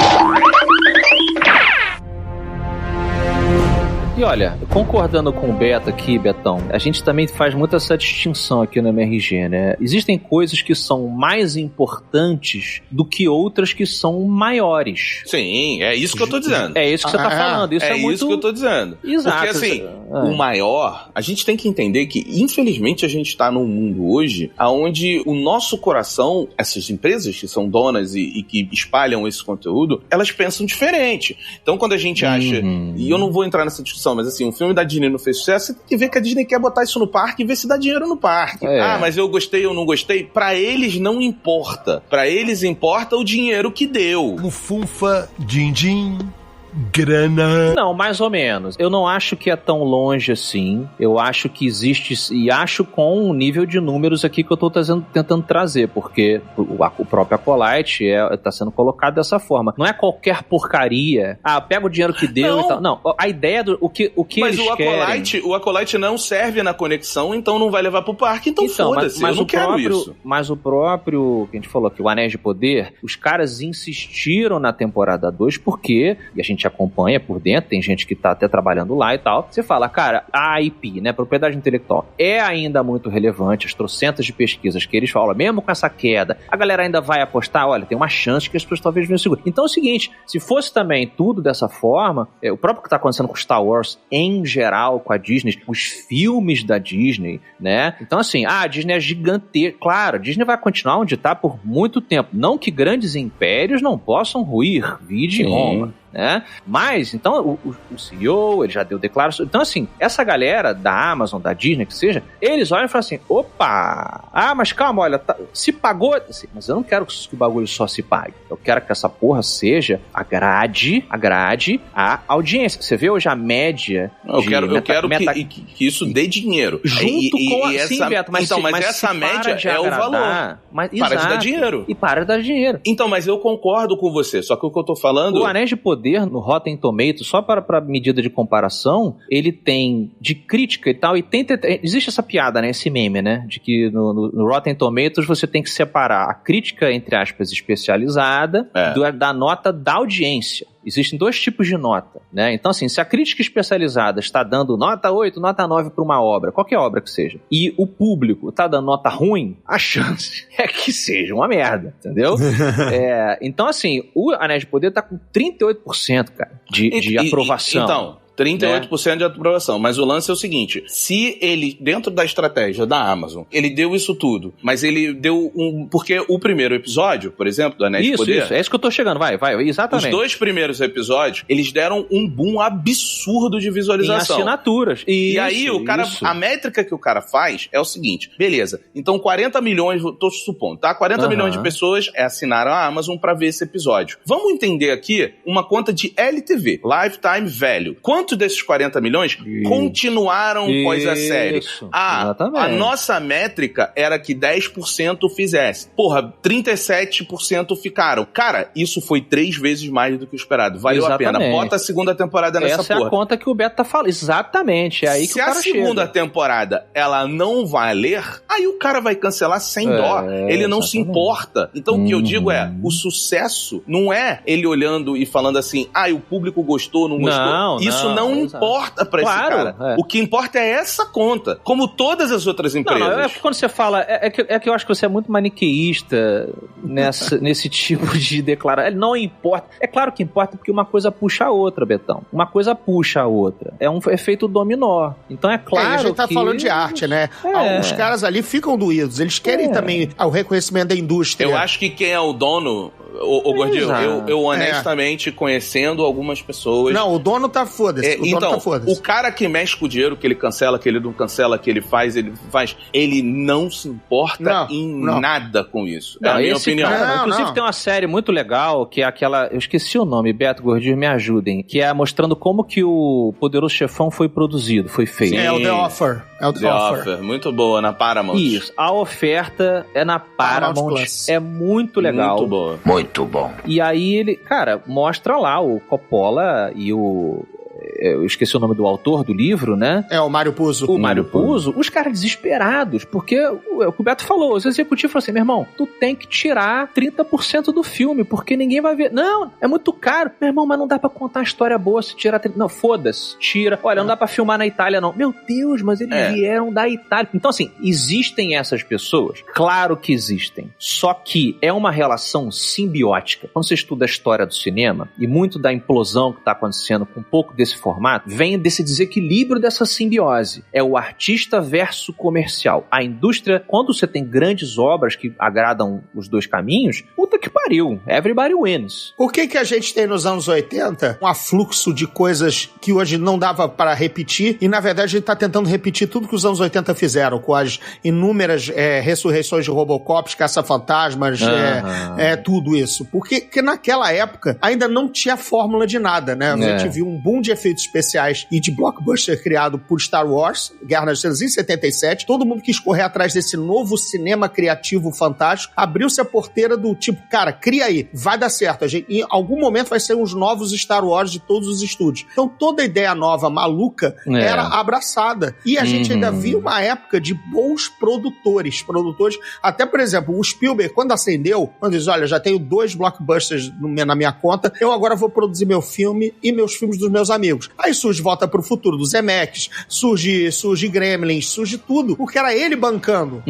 S5: E olha, concordando com o Beto aqui, Betão, a gente também faz muito essa distinção aqui no MRG, né? Existem coisas que são mais importantes do que outras que são maiores.
S4: Sim, é isso que eu tô dizendo.
S5: É isso que você tá falando. Isso é muito...
S4: isso que eu tô dizendo.
S5: Exato.
S4: Porque assim, o maior, a gente tem que entender que, infelizmente, a gente tá num mundo hoje onde o nosso coração, essas empresas que são donas e que espalham esse conteúdo, elas pensam diferente. Então, quando a gente acha, e eu não vou entrar nessa discussão, mas assim, um filme da Disney não fez sucesso, você tem que ver que a Disney quer botar isso no parque e ver se dá dinheiro no parque. Mas eu gostei ou não gostei. Pra eles não importa. Pra eles importa o dinheiro que deu.
S1: Mufunfa, din-din, grana.
S5: Não, mais ou menos. Eu não acho que é tão longe assim. Eu acho que existe, e acho com um nível de números aqui que eu tô tentando trazer, porque o próprio Acolyte tá sendo colocado dessa forma. Não é qualquer porcaria. Pega o dinheiro que deu e tal. Não, a ideia do o que
S4: mas
S5: eles querem...
S4: o Acolyte não serve na conexão, então não vai levar pro parque, então foda-se, eu não quero isso.
S5: Mas o próprio, que a gente falou aqui, o Anéis de Poder, os caras insistiram na temporada 2 porque, e a gente acompanha por dentro, tem gente que tá até trabalhando lá e tal, você fala, cara, a IP, né, propriedade intelectual, é ainda muito relevante, as trocentas de pesquisas que eles falam, mesmo com essa queda, a galera ainda vai apostar, olha, tem uma chance que as pessoas talvez venham seguro. Então é o seguinte, se fosse também tudo dessa forma, o próprio que tá acontecendo com Star Wars, em geral, com a Disney, os filmes da Disney, né, então assim, a Disney é gigantesca, claro, a Disney vai continuar onde tá por muito tempo, não que grandes impérios não possam ruir, vide Roma, né? Mas, então, o CEO, ele já deu declaração. Então, assim, essa galera da Amazon, da Disney, que seja, eles olham e falam assim, opa, mas calma, olha, se pagou, assim, mas eu não quero que o bagulho só se pague. Eu quero que essa porra seja agrade a audiência. Você vê hoje a média
S4: eu quero que isso dê dinheiro.
S5: Junto com
S4: essa,
S5: Beto, mas
S4: essa média é o valor.
S5: Mas,
S4: para de dar dinheiro.
S5: E para de dar dinheiro.
S4: Então, mas eu concordo com você, só que o que eu tô falando...
S5: O Anéis de Poder, no Rotten Tomatoes, só para medida de comparação, ele tem de crítica e tal, e existe essa piada, né, esse meme, né, de que no Rotten Tomatoes você tem que separar a crítica, entre aspas, especializada da nota da audiência. Existem dois tipos de nota, né? Então, assim, se a crítica especializada está dando nota 8, nota 9 para uma obra, qualquer obra que seja, e o público está dando nota ruim, a chance é que seja uma merda, entendeu? Então, assim, o Anéis de Poder está com 38%, cara, de aprovação.
S4: Então... 38% de aprovação, mas o lance é o seguinte, se ele, dentro da estratégia da Amazon, ele deu isso tudo, mas ele deu porque o primeiro episódio, por exemplo, do Anéis de Poder...
S5: Isso, é isso que eu tô chegando, vai, exatamente.
S4: Os dois primeiros episódios, eles deram um boom absurdo de visualização.
S5: Em assinaturas.
S4: E aí, o cara, a métrica que o cara faz é o seguinte, beleza, então 40 milhões, tô supondo, tá? 40 milhões de pessoas assinaram a Amazon pra ver esse episódio. Vamos entender aqui uma conta de LTV, Lifetime Value. Quanto desses 40 milhões continuaram pós a série? A nossa métrica era que 10% fizesse. Porra, 37% ficaram. Cara, isso foi 3 vezes mais do que o esperado. Valeu a pena. Bota a segunda temporada nessa porra.
S5: Essa é a conta que o Beto tá falando. Exatamente. É aí que o cara chega. Se a segunda
S4: temporada ela não valer, aí o cara vai cancelar sem dó. Ele não se importa. Então o que eu digo é, o sucesso não é ele olhando e falando assim, o público gostou, não gostou. Isso não importa pra esse cara. O que importa é essa conta. Como todas as outras empresas.
S5: Não, é que quando você fala... É que eu acho que você é muito maniqueísta nesse tipo de declaração. Não importa. É claro que importa porque uma coisa puxa a outra, Betão. Uma coisa puxa a outra. É um efeito dominó. Então é claro que...
S3: a gente tá falando de arte, né? Os caras ali ficam doídos. Eles querem também o reconhecimento da indústria.
S4: Eu acho que quem é o dono... Ô Gordinho, eu honestamente, conhecendo algumas pessoas...
S3: Não, o dono tá foda-se.
S4: O cara que mexe com o dinheiro, que ele cancela, que ele não cancela, que ele faz, ele não se importa em nada com isso. É a minha opinião.
S5: Inclusive tem uma série muito legal, que é aquela... Eu esqueci o nome, Beto, Gordinho, me ajudem. Que é mostrando como que o Poderoso Chefão foi produzido, foi feito.
S3: Sim. É o The Offer.
S4: The Offer. Muito boa, na Paramount.
S5: Isso. A oferta é na Paramount. É muito legal.
S4: Muito boa.
S2: Muito bom.
S5: E aí ele, cara, mostra lá o Coppola e eu esqueci o nome do autor do livro, né?
S3: É, o Mário Puzo.
S5: O Mário Puzo, os caras desesperados, porque o que o Beto falou, os executivos falaram assim, meu irmão, tu tem que tirar 30% do filme, porque ninguém vai ver. Não, é muito caro. Meu irmão, mas não dá pra contar a história boa se tirar 30%. Não, foda-se, tira. Olha, não dá pra filmar na Itália, não. Meu Deus, mas eles vieram da Itália. Então, assim, existem essas pessoas? Claro que existem. Só que é uma relação simbiótica. Quando você estuda a história do cinema, e muito da implosão que tá acontecendo com um pouco desse formato, vem desse desequilíbrio dessa simbiose. É o artista versus comercial. A indústria, quando você tem grandes obras que agradam os dois caminhos, puta que pariu. Everybody wins.
S3: O que a gente tem nos anos 80? Um afluxo de coisas que hoje não dava para repetir, e na verdade a gente tá tentando repetir tudo que os anos 80 fizeram, com as inúmeras ressurreições de Robocops, caça-fantasmas, tudo isso. Porque naquela época ainda não tinha fórmula de nada, né? A gente viu um boom de efeitos especiais e de blockbuster criado por Star Wars, Guerra nas Estrelas, em 77. Todo mundo quis correr atrás desse novo cinema criativo fantástico. Abriu-se a porteira do tipo, cara, cria aí, vai dar certo. Em algum momento vai ser uns novos Star Wars de todos os estúdios. Então toda ideia nova, maluca, era abraçada. E a gente ainda viu uma época de bons produtores. Até, por exemplo, o Spielberg, quando acendeu, quando diz, olha, já tenho 2 blockbusters na minha conta, eu agora vou produzir meu filme e meus filmes dos meus amigos. Aí surge Volta pro Futuro do Zemeckis, surge Gremlins, surge tudo, porque era ele bancando.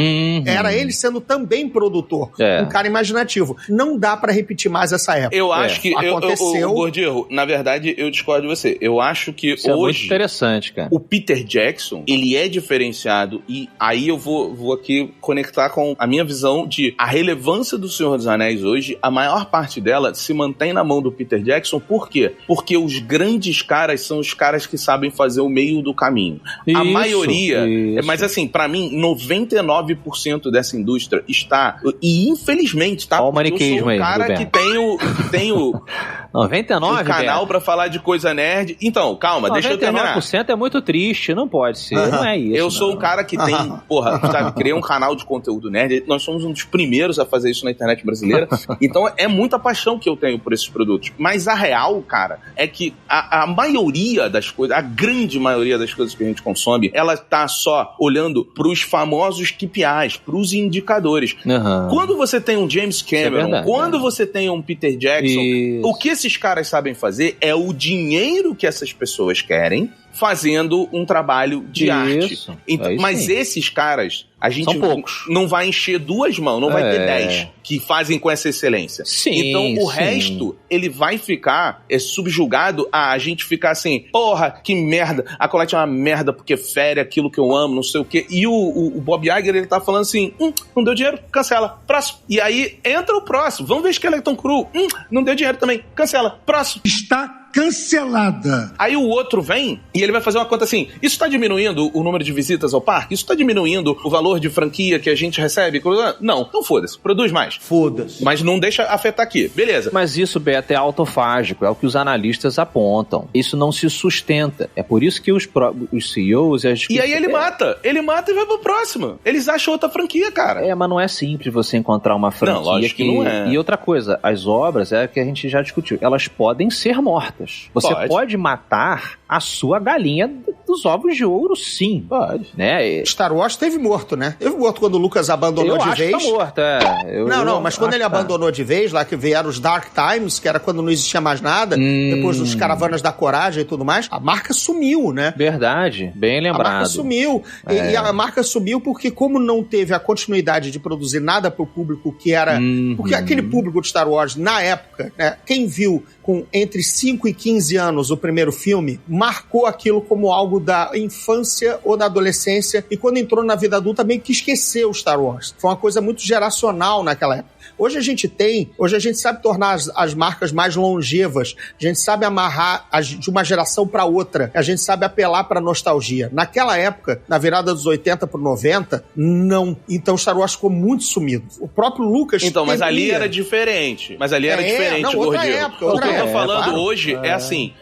S3: Era ele sendo também produtor. Um cara imaginativo. Não dá pra repetir mais essa época.
S4: Eu acho que
S3: aconteceu.
S4: Gordinho, na verdade, eu discordo de você. Eu acho que
S5: isso hoje... é muito interessante, cara.
S4: O Peter Jackson, ele é diferenciado, e aí eu vou aqui conectar com a minha visão de a relevância do Senhor dos Anéis hoje, a maior parte dela se mantém na mão do Peter Jackson. Por quê? Porque os grandes caras são os caras que sabem fazer o meio do caminho. A maioria... Mas assim, pra mim, 99% dessa indústria está... E infelizmente, tá?
S5: Olha o maniqueísmo aí,
S4: eu sou um cara que tem o
S5: 99%?
S4: Um canal pra falar de coisa nerd. Então, calma, deixa eu terminar.
S5: 99% é muito triste, não pode ser, não é isso.
S4: Eu sou um cara que tem, sabe, criei um canal de conteúdo nerd. Nós somos um dos primeiros a fazer isso na internet brasileira. Então, é muita paixão que eu tenho por esses produtos. Mas a real, cara, é que a maioria das coisas, a grande maioria das coisas que a gente consome, ela tá só olhando pros famosos KPIs, pros indicadores. Quando você tem um James Cameron, quando você tem um Peter Jackson, o que esses caras sabem fazer é o dinheiro que essas pessoas querem fazendo um trabalho de arte. Então, mas esses caras, a gente não vai encher 2 mãos, não vai ter 10 que fazem com essa excelência. Então o resto, ele vai ficar subjugado a gente ficar assim, porra, que merda, a Colette é uma merda porque fere aquilo que eu amo, não sei o quê. E o Bob Iger, ele tá falando assim, não deu dinheiro, cancela, próximo. E aí entra o próximo, vamos ver Skeleton Crew, não deu dinheiro também, cancela, próximo.
S17: Está cancelada.
S4: Aí o outro vem e ele vai fazer uma conta assim, isso está diminuindo o número de visitas ao parque? Isso está diminuindo o valor de franquia que a gente recebe? Não, então foda-se, produz mais.
S3: Foda-se.
S4: Mas não deixa afetar aqui, beleza.
S5: Mas isso, Beto, é autofágico, é o que os analistas apontam. Isso não se sustenta. É por isso que os CEOs...
S4: E aí ele mata e vai pro próximo. Eles acham outra franquia, cara.
S5: Mas não é simples você encontrar uma franquia.
S4: Não, lógico que não é.
S5: E outra coisa, as obras, é que a gente já discutiu, elas podem ser mortas. Você pode matar a sua galinha dos ovos de ouro, sim.
S3: Pode. Né? Star Wars teve morto, né? Teve morto quando o Lucas abandonou de vez.
S5: Eu acho que tá morto,
S3: mas quando ele abandonou de vez, lá que vieram os Dark Times, que era quando não existia mais nada, depois dos Caravanas da Coragem e tudo mais, a marca sumiu, né?
S5: Verdade, bem lembrado.
S3: A marca sumiu. E a marca sumiu porque como não teve a continuidade de produzir nada pro público que era... Porque aquele público de Star Wars, na época, né, quem viu com entre 5 e 15 anos o primeiro filme, marcou aquilo como algo da infância ou da adolescência, e quando entrou na vida adulta meio que esqueceu Star Wars. Foi uma coisa muito geracional naquela época. Hoje a gente sabe tornar as marcas mais longevas, a gente sabe amarrar de uma geração para outra, a gente sabe apelar para nostalgia. Naquela época, na virada dos 80 pro 90, não. Então Star Wars ficou muito sumido. O próprio Lucas...
S4: Então, mas ali era diferente.
S3: Outra época.
S4: O que eu tô falando hoje é assim,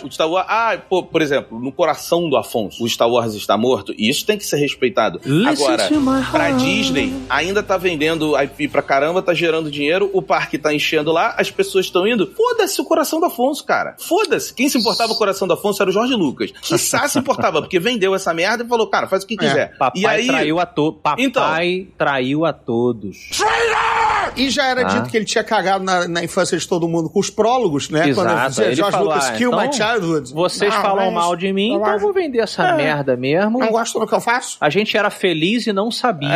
S4: o Star Wars... por exemplo, no coração do Afonso, o Star Wars está morto, e isso tem que ser respeitado. Agora, pra Disney, ainda tá vendendo IP pra caramba, tá tá gerando dinheiro, o parque tá enchendo lá, as pessoas estão indo. Foda-se o Coração do Afonso, cara. Foda-se. Quem se importava com o Coração do Afonso era o Jorge Lucas. Quiçá se importava, porque vendeu essa merda e falou, cara, faz o que quiser.
S5: Papai
S4: e aí...
S5: traiu a todos. Papai traiu a todos.
S3: E já era dito que ele tinha cagado na infância de todo mundo com os prólogos, né?
S5: Exato.
S3: Quando ele dizia, Jorge Lucas, kill
S5: então,
S3: my childhood.
S5: Vocês falam mal de mim, então eu vou vender essa merda mesmo.
S3: Não gostam do que eu faço?
S5: A gente era feliz e não sabia.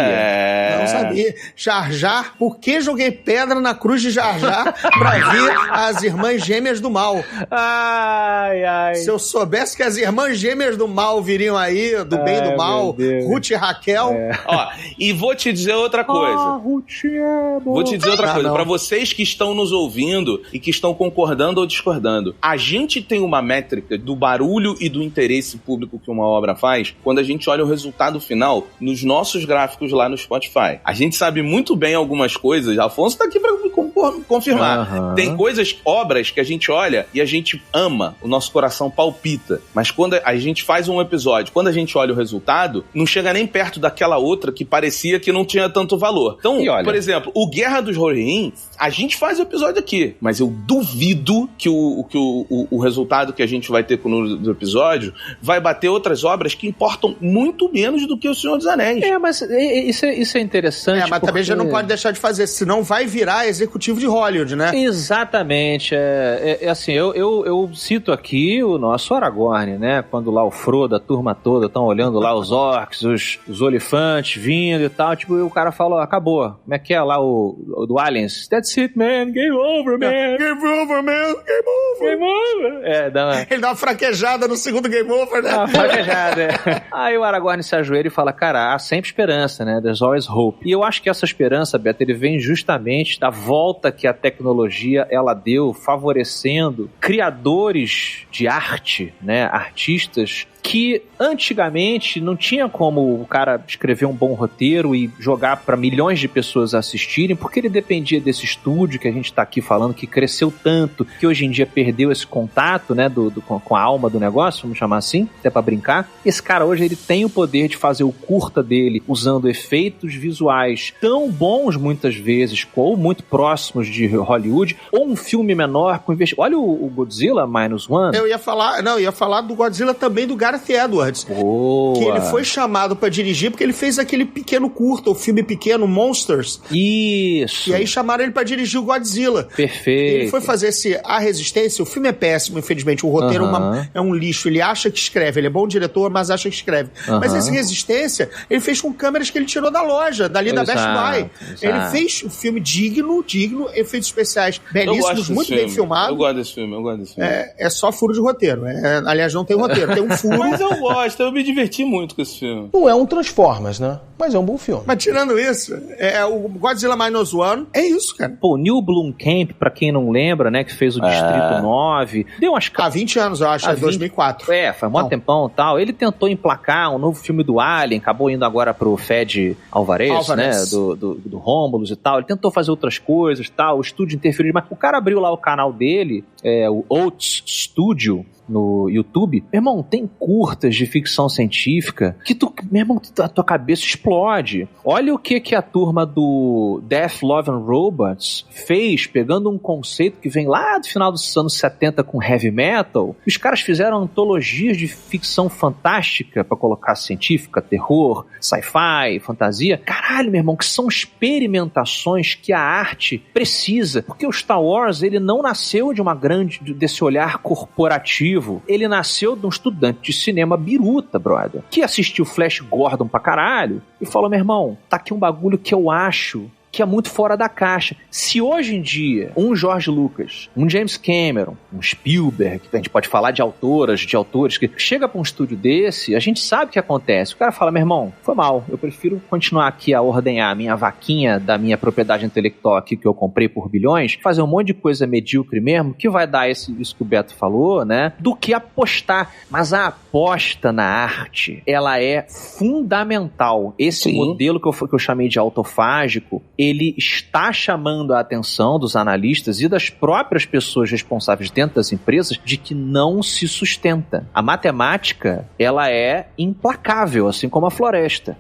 S3: Não sabia. Jar Jar, por que joguei pedra na cruz de Jar Jar pra ver as irmãs gêmeas do mal?
S5: Ai.
S3: Se eu soubesse que as irmãs gêmeas do mal viriam aí, do bem e do mal, Ruth e Raquel.
S4: Ó, e vou te dizer outra coisa.
S5: Ruth é boa.
S4: Vou te dizer outra coisa. Pra vocês que estão nos ouvindo e que estão concordando ou discordando, a gente tem uma métrica do barulho e do interesse público que uma obra faz quando a gente olha o resultado final nos nossos gráficos lá no Spotify. A gente sabe muito bem algumas coisas. Afonso tá aqui pra confirmar. Tem obras que a gente olha e a gente ama, o nosso coração palpita. Mas quando a gente faz um episódio, quando a gente olha o resultado, não chega nem perto daquela outra que parecia que não tinha tanto valor. Então, por exemplo, o Guerra dos Rohirrim, a gente faz o episódio aqui, mas eu duvido que o resultado que a gente vai ter no episódio vai bater outras obras que importam muito menos do que O Senhor dos Anéis.
S5: Mas isso é interessante.
S3: Mas também já não pode deixar de fazer, senão vai virar executivo de Hollywood, né?
S5: Exatamente. Assim, eu cito aqui o nosso Aragorn, né? Quando lá o Frodo, a turma toda, estão olhando lá os orcs, os olifantes vindo e tal, tipo, e o cara fala, acabou. Como é que é lá o do Aliens? That's it, man. Game over, man.
S3: Game over, man. Game over.
S5: Game over.
S3: Ele dá uma fraquejada no segundo Game over, né?
S5: Uma fraquejada, Aí o Aragorn se ajoelha e fala, cara, há sempre esperança, né? There's always hope. E eu acho que essa esperança, Beto, ele vem justamente da volta que a tecnologia, ela deu, favorecendo criadores de arte, né? Artistas que antigamente não tinha como o cara escrever um bom roteiro e jogar para milhões de pessoas assistirem, porque ele dependia desse estúdio que a gente tá aqui falando, que cresceu tanto, que hoje em dia perdeu esse contato, né, com a alma do negócio, vamos chamar assim, até pra brincar. Esse cara hoje, ele tem o poder de fazer o curta dele usando efeitos visuais tão bons muitas vezes, ou muito próximos de Hollywood, ou um filme menor com investimento. Olha o Godzilla Minus One.
S3: Eu ia falar do Godzilla também, do Gareth Edwards.
S5: Boa.
S3: Que ele foi chamado pra dirigir porque ele fez aquele pequeno curta, o filme pequeno, Monsters.
S5: Isso.
S3: E aí chamaram ele pra dirigir o Godzilla.
S5: Perfeito.
S3: Ele foi fazer A Resistência. O filme é péssimo, infelizmente. O roteiro é um lixo. Ele acha que escreve. Ele é bom diretor, mas acha que escreve. Mas esse Resistência, ele fez com câmeras que ele tirou da loja, dali da Best Buy. Ele fez um filme digno, efeitos especiais belíssimos, muito bem filmados.
S4: Eu gosto desse filme.
S3: É só furo de roteiro. Aliás, não tem roteiro, tem um furo.
S4: Mas eu gosto, eu me diverti muito com esse filme.
S6: Não é um Transformers, né? Mas é um bom filme.
S3: Mas tirando isso, o Godzilla Minus One é isso, cara.
S5: Pô, Neil Blomkamp, pra quem não lembra, né, que fez o Distrito 9, deu umas...
S3: Há 20 anos, eu acho, 2004.
S5: Faz um tempão e tal. Ele tentou emplacar um novo filme do Alien, acabou indo agora pro Fed Alvarez, né, do Romulus e tal. Ele tentou fazer outras coisas e tal, o estúdio interferiu demais. O cara abriu lá o canal dele, o Oats Studio, no YouTube. Meu irmão, tem curtas de ficção científica que meu irmão, a tua cabeça explode. Olha o que a turma do Death, Love and Robots fez, pegando um conceito que vem lá do final dos anos 70 com heavy metal. Os caras fizeram antologias de ficção fantástica pra colocar científica, terror, sci-fi, fantasia. Caralho, meu irmão, que são experimentações que a arte precisa. Porque o Star Wars, ele não nasceu desse olhar corporativo. Ele nasceu de um estudante de cinema biruta, brother, que assistiu Flash Gordon pra caralho e falou, meu irmão, tá aqui um bagulho que eu acho que é muito fora da caixa. Se hoje em dia um George Lucas, um James Cameron, um Spielberg, que a gente pode falar de autores que chega pra um estúdio desse, a gente sabe o que acontece. O cara fala, meu irmão, foi mal, eu prefiro continuar aqui a ordenhar a minha vaquinha da minha propriedade intelectual aqui que eu comprei por bilhões, fazer um monte de coisa medíocre mesmo, que vai dar isso que o Beto falou, né, do que apostar. Mas a aposta na arte, ela é fundamental. Esse modelo que eu chamei de autofágico, ele está chamando a atenção dos analistas e das próprias pessoas responsáveis dentro das empresas de que não se sustenta. A matemática, ela é implacável, assim como a floresta.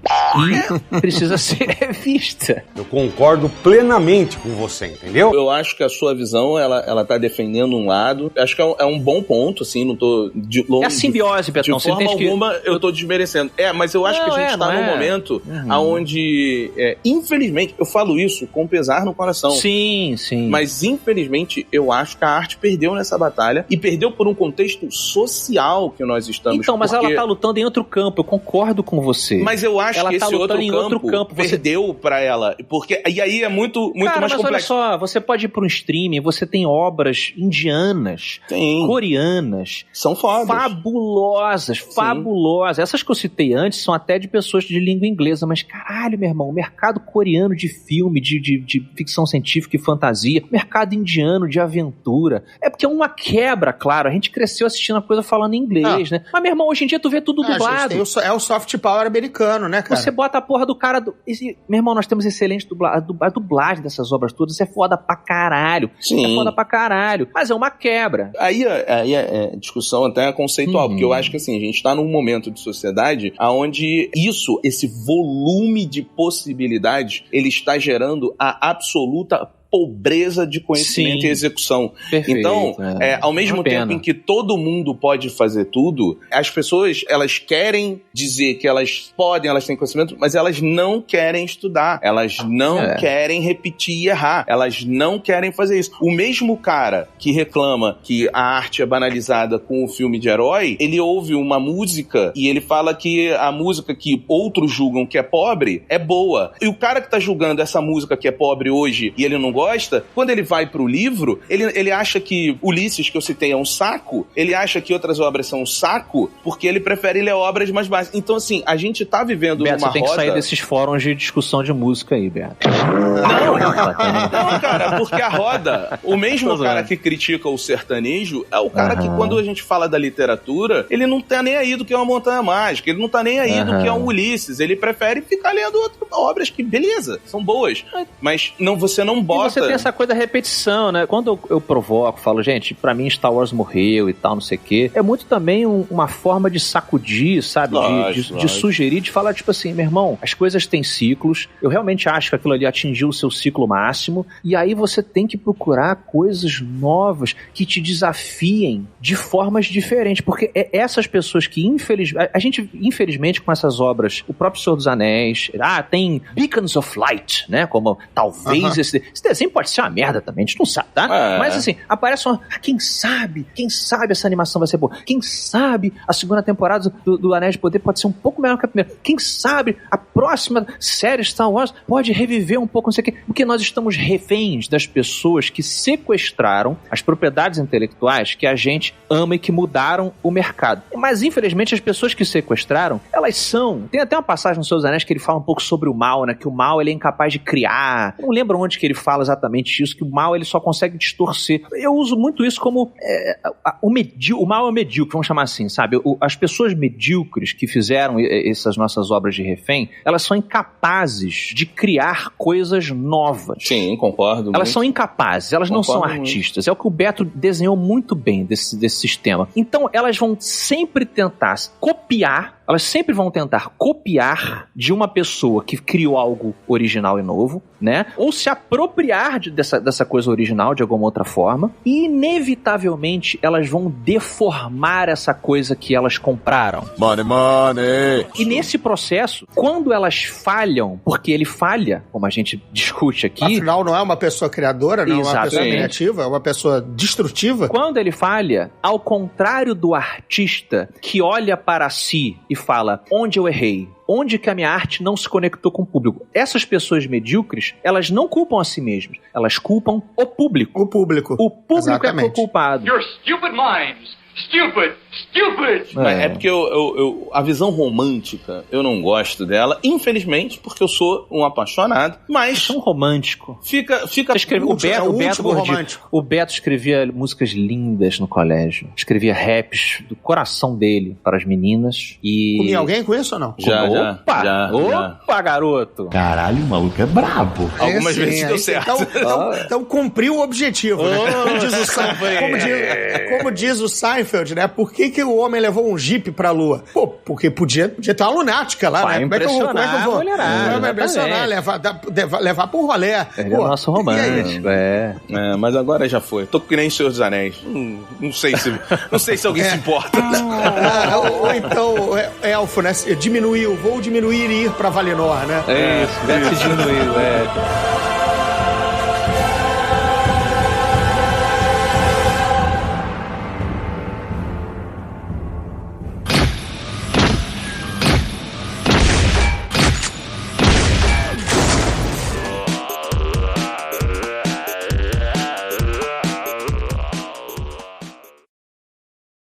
S5: E precisa ser revista.
S18: Eu concordo plenamente com você, entendeu?
S4: Eu acho que a sua visão, ela tá defendendo um lado. Acho que é um bom ponto, assim, não tô de longe.
S5: É a simbiose, Betão.
S4: De forma alguma, eu tô desmerecendo. Mas eu acho que a gente tá num momento onde, infelizmente, eu falo isso com pesar no coração.
S5: Sim.
S4: Mas, infelizmente, eu acho que a arte perdeu nessa batalha e perdeu por um contexto social que nós estamos.
S5: Então, mas ela tá lutando em outro campo, eu concordo com você.
S4: Mas eu acho que esse outro campo perdeu pra ela. Porque, e aí é muito mais complexo.
S5: Olha só, você pode ir pra um streaming, você tem obras indianas, coreanas.
S4: São fodas.
S5: Fabulosas. Essas que eu citei antes são até de pessoas de língua inglesa, mas caralho, meu irmão, o mercado coreano de filme, de ficção científica e fantasia, mercado indiano de aventura, é porque é uma quebra, claro, a gente cresceu assistindo a coisa falando em inglês, né? Mas, meu irmão, hoje em dia tu vê tudo dublado.
S3: É o soft power americano, né, cara?
S5: Você bota a porra do cara meu irmão, nós temos excelente dublagem dessas obras todas, isso é foda pra caralho.
S4: Sim.
S5: É foda pra caralho. Mas é uma quebra.
S4: Aí é discussão até conceitual, porque eu acho que assim, a gente tá num momento de sociedade onde esse volume de possibilidades, ele está gerando a absoluta pobreza de conhecimento e execução.
S5: Perfeito,
S4: então, ao mesmo tempo em que todo mundo pode fazer tudo, as pessoas, elas querem dizer que elas têm conhecimento, mas elas não querem estudar, elas não querem repetir e errar, elas não querem fazer isso. O mesmo cara que reclama que a arte é banalizada com o filme de herói, ele ouve uma música e ele fala que a música que outros julgam que é pobre é boa. E o cara que tá julgando essa música que é pobre hoje e ele não gosta, quando ele vai pro livro, ele acha que Ulisses, que eu citei, é um saco, ele acha que outras obras são um saco, porque ele prefere ler obras mais básicas. Então, assim, a gente tá vivendo
S5: Beto,
S4: numa
S5: você tem
S4: roda...
S5: que sair desses fóruns de discussão de música aí, Beto.
S4: Não, cara, porque a roda, o mesmo cara que critica o sertanejo, é o cara que, quando a gente fala da literatura, ele não tá nem aí do que é uma Montanha Mágica, ele não tá nem aí do que é um Ulisses, ele prefere ficar lendo outras obras que, beleza, são boas, mas você não bota...
S5: Você tem essa coisa da repetição, né? Quando eu provoco, falo, gente, pra mim Star Wars morreu e tal, não sei o quê, é muito também uma forma de sacudir, sabe? De sugerir, de falar, tipo assim, meu irmão, as coisas têm ciclos, eu realmente acho que aquilo ali atingiu o seu ciclo máximo, e aí você tem que procurar coisas novas que te desafiem de formas diferentes, porque essas pessoas que, infelizmente, com essas obras, o próprio Senhor dos Anéis, tem Beacons of Light, né? Como talvez esse desenho pode ser uma merda também, a gente não sabe, tá? Mas assim, aparece quem sabe essa animação vai ser boa. Quem sabe a segunda temporada do Anéis de Poder pode ser um pouco melhor que a primeira. Quem sabe a próxima série Star Wars pode reviver um pouco, não sei o quê. Porque nós estamos reféns das pessoas que sequestraram as propriedades intelectuais que a gente ama e que mudaram o mercado. Mas, infelizmente, as pessoas que sequestraram, elas são... Tem até uma passagem no Senhor dos Anéis que ele fala um pouco sobre o mal, né? Que o mal, ele é incapaz de criar. Eu não lembro onde que ele fala exatamente isso, que o mal, ele só consegue distorcer. Eu uso muito isso como o mal é medíocre, vamos chamar assim, sabe? As pessoas medíocres que fizeram essas nossas obras de refém, elas são incapazes de criar coisas novas.
S4: Sim, concordo.
S5: Elas são incapazes, elas não são artistas. É o que o Beto desenhou muito bem desse sistema. Então, elas vão sempre tentar copiar, elas sempre vão tentar copiar de uma pessoa que criou algo original e novo, né? Ou se apropriar dessa coisa original de alguma outra forma, e inevitavelmente elas vão deformar essa coisa que elas compraram.
S18: Money!
S5: E nesse processo, quando elas falham, porque ele falha, como a gente discute aqui...
S3: Afinal, não é uma pessoa criadora, não é uma pessoa criativa, é uma pessoa destrutiva.
S5: Quando ele falha, ao contrário do artista que olha para si e fala, onde eu errei? Onde que a minha arte não se conectou com o público? Essas pessoas medíocres, elas não culpam a si mesmas. Elas culpam o público.
S3: O público.
S5: O público é o culpado.
S1: Your stupid minds. Stupid!
S4: É porque a visão romântica, eu não gosto dela, infelizmente, porque eu sou um apaixonado, mas...
S5: É um romântico.
S4: Fica
S5: o Beto escrevia músicas lindas no colégio. Escrevia raps do coração dele para as meninas e...
S3: Comia alguém com isso ou não?
S5: Já Opa, garoto.
S2: Caralho, o maluco é brabo.
S4: Algumas vezes deu certo.
S3: Então cumpriu o objetivo, né? Como diz o Seinfeld, né? Por que o homem levou um Jeep pra Lua? Pô, porque podia ter uma lunática lá, né? Como é que eu vou? Vai impressionar, levar por rolé.
S5: É o nosso romance.
S4: Mas agora já foi. Tô que nem Senhor dos Anéis. Não sei se alguém se importa.
S3: Ou então, elfo, né? Vou diminuir e ir pra Valinor, né?
S5: Isso, deve ser diminuído,